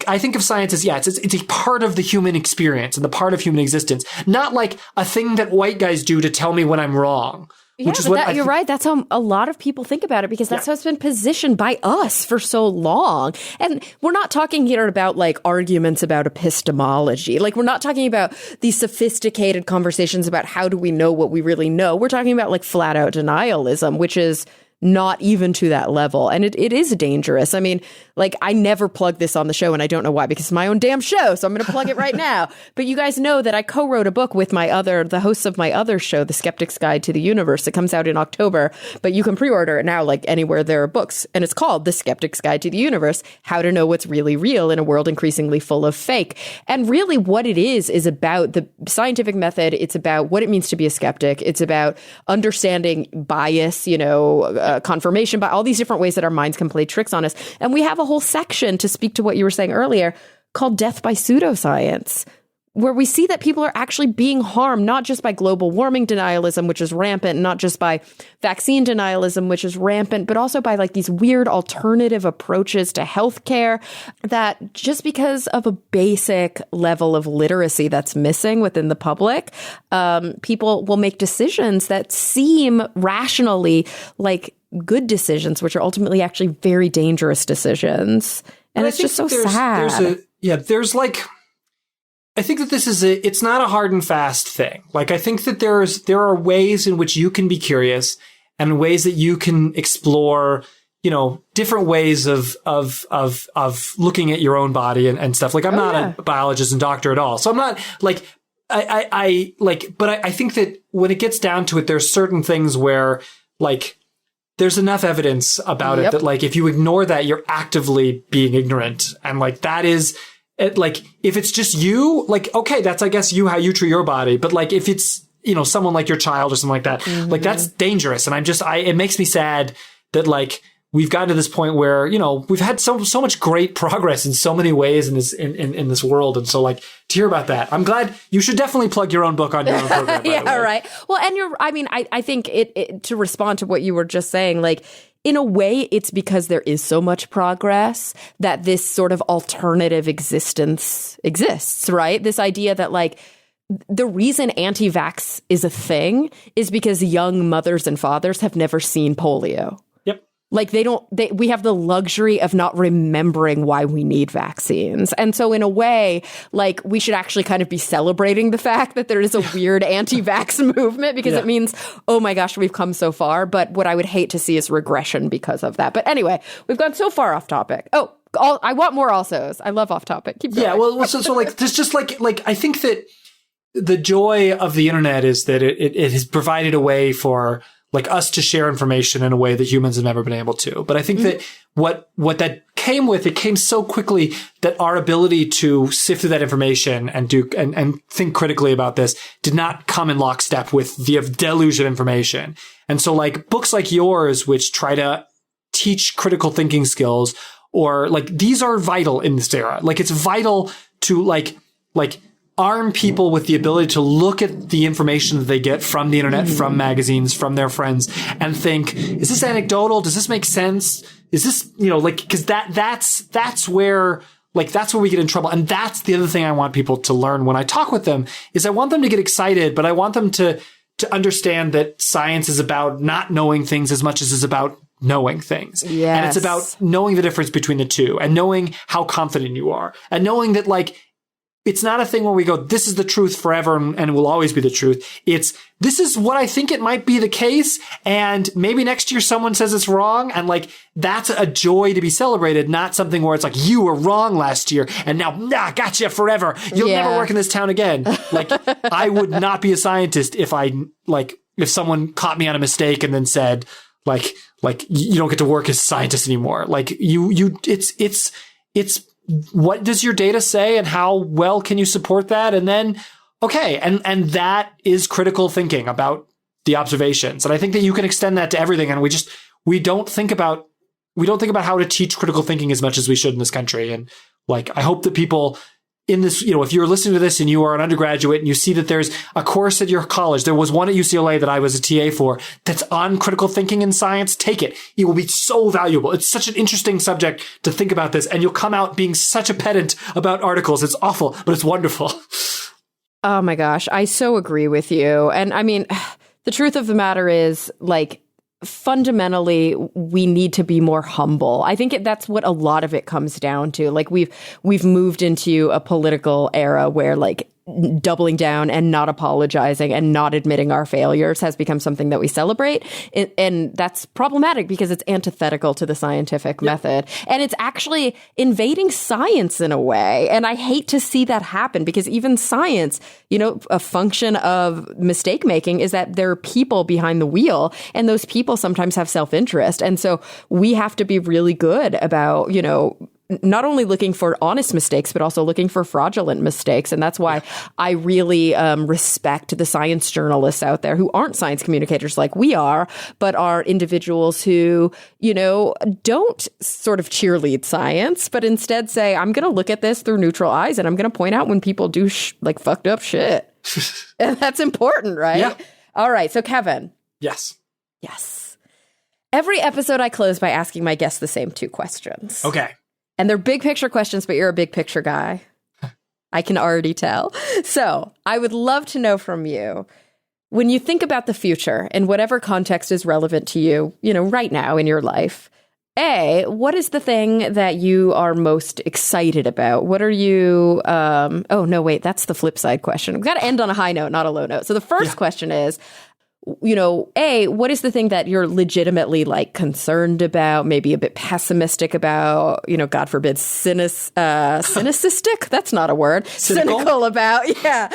I think of science as, it's a part of the human experience and the part of human existence, not like a thing that white guys do to tell me when I'm wrong. Yeah, which is what you're right. That's how a lot of people think about it because that's how it's been positioned by us for so long. And we're not talking here about like arguments about epistemology. Like we're not talking about these sophisticated conversations about how do we know what we really know. We're talking about like flat out denialism, which is not even to that level. And it is dangerous. I mean, like I never plug this on the show and I don't know why, because it's my own damn show. So I'm going to plug it right now. But you guys know that I co-wrote a book with the hosts of my other show, The Skeptic's Guide to the Universe. It comes out in October, but you can pre-order it now, like anywhere there are books. And it's called The Skeptic's Guide to the Universe, How to Know What's Really Real in a World Increasingly Full of Fake. And really what it is about the scientific method. It's about what it means to be a skeptic. It's about understanding bias, confirmation, by all these different ways that our minds can play tricks on us. And we have a whole section to speak to what you were saying earlier called Death by Pseudoscience, where we see that people are actually being harmed, not just by global warming denialism, which is rampant, not just by vaccine denialism, which is rampant, but also by like these weird alternative approaches to healthcare that just because of a basic level of literacy that's missing within the public, people will make decisions that seem rationally like good decisions, which are ultimately actually very dangerous decisions. And it's just so sad. I think that it's not a hard and fast thing. Like, I think that there are ways in which you can be curious and ways that you can explore, different ways of looking at your own body and stuff. Like, I'm not a biologist and doctor at all. So I'm not like, but I think that when it gets down to it, there's certain things where like, there's enough evidence about it that like, if you ignore that, you're actively being ignorant. And like, that is, like, if it's just you, like, okay, that's, I guess, how you treat your body. But like, if it's, someone like your child or something like that, like, that's dangerous. And it makes me sad that like, we've gotten to this point where, we've had so much great progress in so many ways in this world. And so like, to hear about that, I'm glad. You should definitely plug your own book on your own program. Yeah, right. Well, and I think it to respond to what you were just saying, like, in a way, it's because there is so much progress that this sort of alternative existence exists, right? This idea that like, the reason anti-vax is a thing is because young mothers and fathers have never seen polio. Like we have the luxury of not remembering why we need vaccines. And so in a way, like we should actually kind of be celebrating the fact that there is a weird anti-vax movement because it means, oh my gosh, we've come so far. But what I would hate to see is regression because of that. But anyway, we've gone so far off topic. Oh, I want more alsos. I love off topic. Keep going. Yeah, well, so like, there's just like, I think that the joy of the internet is that it has provided a way for like us to share information in a way that humans have never been able to. But I think that what that came with, it came so quickly that our ability to sift through that information and and think critically about this did not come in lockstep with the deluge of information. And so like books like yours, which try to teach critical thinking skills, or like, these are vital in this era. Like, it's vital to like arm people with the ability to look at the information that they get from the internet, from magazines, from their friends, and think, is this anecdotal? Does this make sense? Is this, like, cause that's where like that's where we get in trouble. And that's the other thing I want people to learn when I talk with them is I want them to get excited, but I want them to understand that science is about not knowing things as much as it's about knowing things. Yes. And it's about knowing the difference between the two and knowing how confident you are and knowing that like, it's not a thing where we go, this is the truth forever and it will always be the truth. It's, this is what I think it might be the case. And maybe next year someone says it's wrong. And like, that's a joy to be celebrated, not something where it's like, you were wrong last year and now, gotcha forever. You'll never work in this town again. Like, I would not be a scientist if if someone caught me on a mistake and then said, like, you don't get to work as a scientist anymore. Like, it's, what does your data say and how well can you support that? And then, okay. And that is critical thinking about the observations. And I think that you can extend that to everything. And we don't think about how to teach critical thinking as much as we should in this country. And like, I hope that people in this, if you're listening to this and you are an undergraduate and you see that there's a course at your college, there was one at UCLA that I was a TA for that's on critical thinking in science, take it. It will be so valuable. It's such an interesting subject to think about this. And you'll come out being such a pedant about articles. It's awful, but it's wonderful. Oh my gosh. I so agree with you. And I mean, the truth of the matter is like, fundamentally, we need to be more humble. I think that's what a lot of it comes down to. Like we've moved into a political era where like doubling down and not apologizing and not admitting our failures has become something that we celebrate. And that's problematic because it's antithetical to the scientific method. And it's actually invading science in a way. And I hate to see that happen because even science, a function of mistake making is that there are people behind the wheel and those people sometimes have self-interest. And so we have to be really good about, not only looking for honest mistakes, but also looking for fraudulent mistakes. And that's why I really respect the science journalists out there who aren't science communicators like we are, but are individuals who, don't sort of cheerlead science, but instead say, I'm going to look at this through neutral eyes and I'm going to point out when people do fucked up shit. And that's important, right? Yeah. All right. So Kevin. Yes. Every episode I close by asking my guests the same two questions. Okay. And they're big picture questions, but you're a big picture guy. I can already tell. So I would love to know from you, when you think about the future in whatever context is relevant to you, right now in your life, what is the thing that you are most excited about? What are you, oh, no, wait, that's the flip side question. We've got to end on a high note, not a low note. So the first question is, what is the thing that you're legitimately like concerned about, maybe a bit pessimistic about, God forbid, cynicistic? That's not a word. Cynical about. Yeah.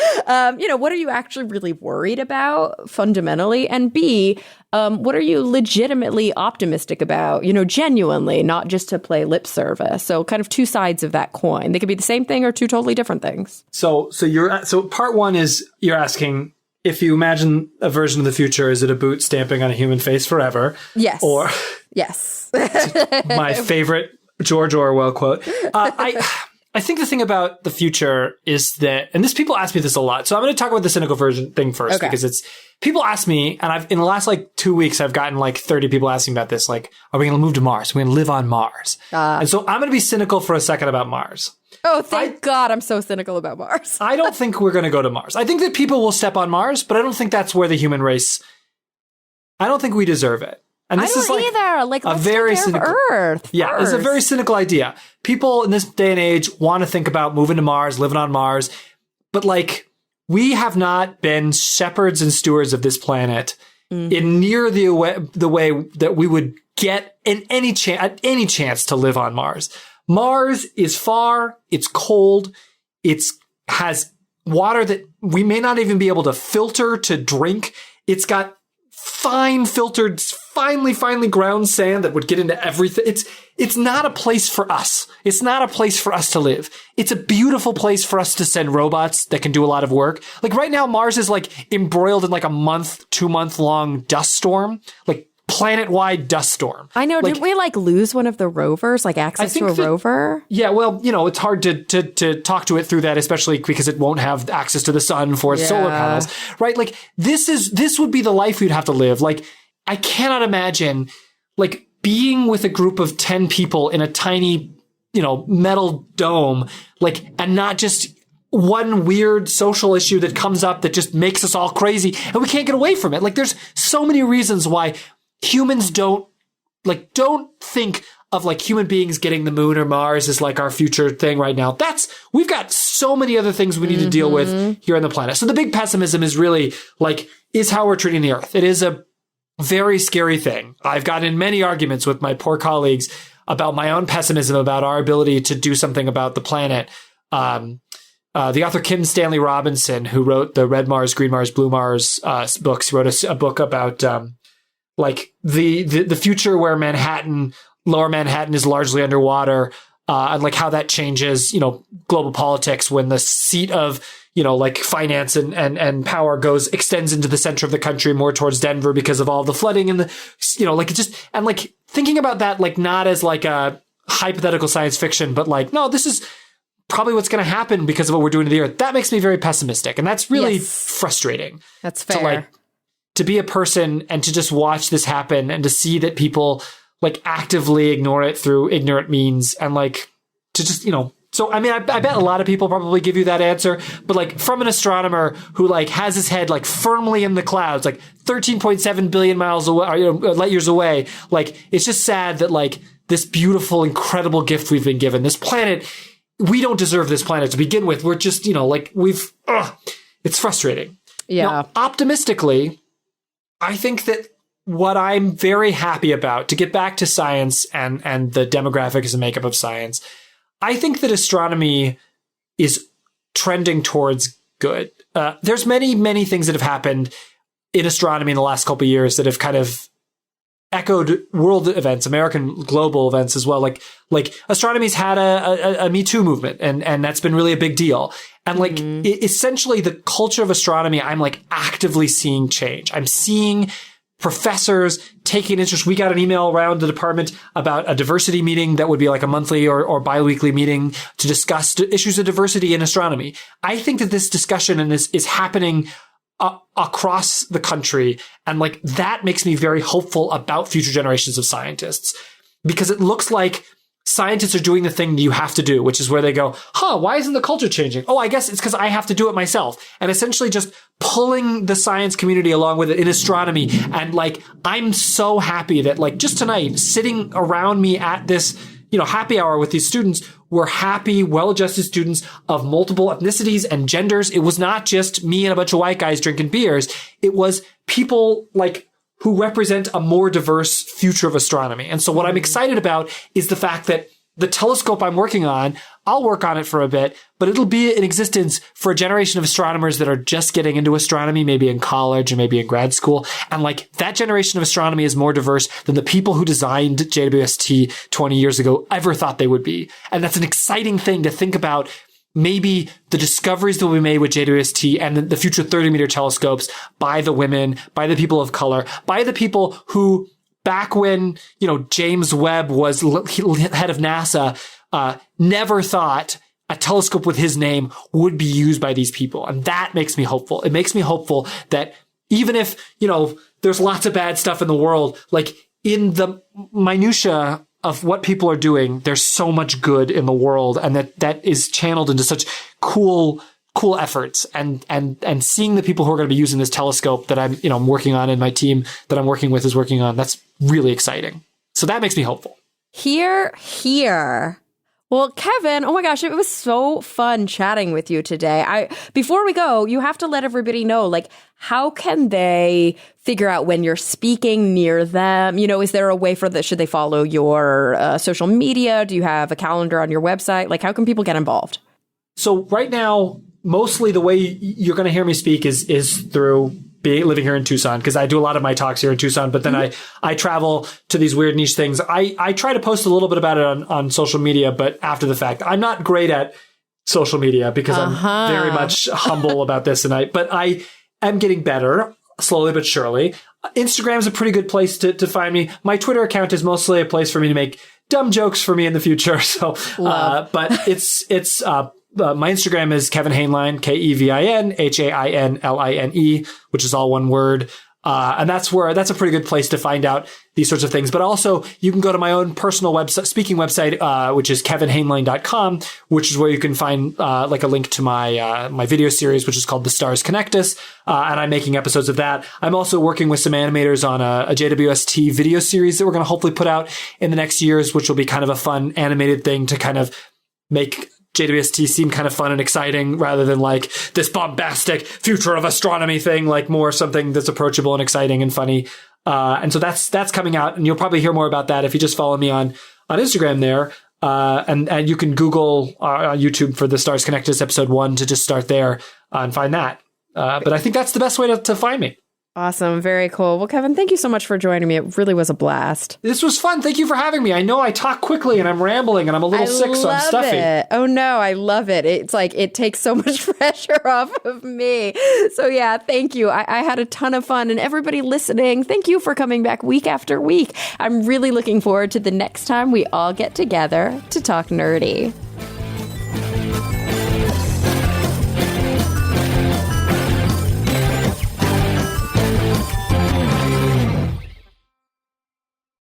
What are you actually really worried about fundamentally? And B, what are you legitimately optimistic about, genuinely, not just to play lip service? So kind of two sides of that coin. They could be the same thing or two totally different things. So part one is you're asking, if you imagine a version of the future, is it a boot stamping on a human face forever? Yes. Or yes. My favorite George Orwell quote. I think the thing about the future is that, and people ask me this a lot. So I'm going to talk about the cynical version thing first, because people ask me, and in the last 2 weeks, I've gotten 30 people asking about this. Like, are we going to move to Mars? Are we going to live on Mars? And so I'm going to be cynical for a second about Mars. Oh, thank God I'm so cynical about Mars. I don't think we're going to go to Mars. I think that people will step on Mars, but I don't think that's where the human race, I don't think we deserve it. And this I don't is either. a very cynical Earth. Yeah, it's a very cynical idea. People in this day and age want to think about moving to Mars, living on Mars, but we have not been shepherds and stewards of this planet in near the way that we would get any chance to live on Mars. Mars is far, it's cold, it has water that we may not even be able to filter to drink. It's got finely ground sand that would get into everything. It's not a place for us. It's not a place for us to live. It's a beautiful place for us to send robots that can do a lot of work. Right now, Mars is embroiled in a 2-month long dust storm, planet-wide dust storm. I know. Did we lose one of the rovers, access to a rover? Yeah, well, it's hard to talk to it through that, especially because it won't have access to the sun for its solar panels, right? This would be the life we'd have to live. I cannot imagine being with a group of 10 people in a tiny metal dome, like, and not just one weird social issue that comes up that just makes us all crazy and we can't get away from it. Like, there's so many reasons why humans don't think of like human beings getting the moon or Mars as like our future thing right now. We've got so many other things we need to deal with here on the planet. So the big pessimism is really like, is how we're treating the Earth. It is a very scary thing. I've gotten in many arguments with my poor colleagues about my own pessimism about our ability to do something about the planet. The author Kim Stanley Robinson, who wrote the Red Mars, Green Mars, Blue Mars books, wrote a book about like the future where Lower Manhattan is largely underwater, and like how that changes, global politics when the seat of like finance and power extends into the center of the country, more towards Denver because of all the flooding and like thinking about that, like not as like a hypothetical science fiction, but like, no, this is probably what's going to happen because of what we're doing to the Earth. That makes me very pessimistic. And that's really frustrating. That's fair. To be a person and to just watch this happen and to see that people like actively ignore it through ignorant means and like to just, so, I mean, I bet a lot of people probably give you that answer, but like from an astronomer who like has his head like firmly in the clouds, like 13.7 billion miles away, or, light years away. Like, it's just sad that like this beautiful, incredible gift we've been given, this planet, we don't deserve this planet to begin with. We're just, it's frustrating. Yeah. Now, optimistically, I think that what I'm very happy about, to get back to science and the demographics and makeup of science, I think that astronomy is trending towards good. There's many, many things that have happened in astronomy in the last couple of years that have kind of echoed world events, American global events as well. Like astronomy's had a Me Too movement, and that's been really a big deal. And like essentially the culture of astronomy, I'm like actively seeing change. I'm seeing professors taking interest. We got an email around the department about a diversity meeting that would be like a monthly or bi-weekly meeting to discuss issues of diversity in astronomy. I think that this discussion and this is happening across the country. And like, that makes me very hopeful about future generations of scientists, because it looks like scientists are doing the thing that you have to do, which is where they go, why isn't the culture changing? Oh, I guess it's because I have to do it myself. And essentially just pulling the science community along with it in astronomy. And like, I'm so happy that like just tonight, sitting around me at this, happy hour with these students, were happy, well-adjusted students of multiple ethnicities and genders. It was not just me and a bunch of white guys drinking beers. It was people like who represent a more diverse future of astronomy. And so what I'm excited about is the fact that the telescope I'm working on, I'll work on it for a bit, but it'll be in existence for a generation of astronomers that are just getting into astronomy, maybe in college and maybe in grad school. And like, that generation of astronomy is more diverse than the people who designed JWST 20 years ago ever thought they would be. And that's an exciting thing to think about. Maybe the discoveries that will be made with JWST and the future 30-meter telescopes by the women, by the people of color, by the people who, back when, James Webb was head of NASA, never thought a telescope with his name would be used by these people. And that makes me hopeful. It makes me hopeful that even if, there's lots of bad stuff in the world, like in the minutia of what people are doing, there's so much good in the world, and that is channeled into such cool efforts, and seeing the people who are going to be using this telescope that I'm working on, and my team that I'm working with is working on, that's really exciting. So that makes me hopeful. Here. Well, Kevin, oh my gosh, it was so fun chatting with you today. Before we go, you have to let everybody know, like, how can they figure out when you're speaking near them? Is there a way for should they follow your social media? Do you have a calendar on your website? Like, how can people get involved? So right now, mostly the way you're going to hear me speak is through living here in Tucson, because I do a lot of my talks here in Tucson, but then I travel to these weird niche things. I try to post a little bit about it on social media, but after the fact. I'm not great at social media because I'm very much humble about this, but I am getting better, slowly but surely. Instagram is a pretty good place to find me. My Twitter account is mostly a place for me to make dumb jokes for me in the future. So, but it's my Instagram is Kevin Hainline, KevinHainline, which is all one word. And that's a pretty good place to find out these sorts of things. But also you can go to my own personal website, speaking website, which is kevinhainline.com, which is where you can find, like a link to my video series, which is called The Stars Connect Us. And I'm making episodes of that. I'm also working with some animators on a JWST video series that we're going to hopefully put out in the next years, which will be kind of a fun animated thing to kind of make JWST seem kind of fun and exciting rather than like this bombastic future of astronomy thing, like more something that's approachable and exciting and funny. And so that's coming out, and you'll probably hear more about that if you just follow me on Instagram there. And you can Google YouTube for The Stars Connect Us episode 1 to just start there and find that. But I think that's the best way to find me. Awesome. Very cool. Well, Kevin, thank you so much for joining me. It really was a blast. This was fun. Thank you for having me. I know I talk quickly and I'm rambling and I'm a little sick, so I'm stuffy. It. Oh, no, I love it. It's like it takes so much pressure off of me. So, yeah, thank you. I had a ton of fun. And everybody listening, thank you for coming back week after week. I'm really looking forward to the next time we all get together to talk nerdy.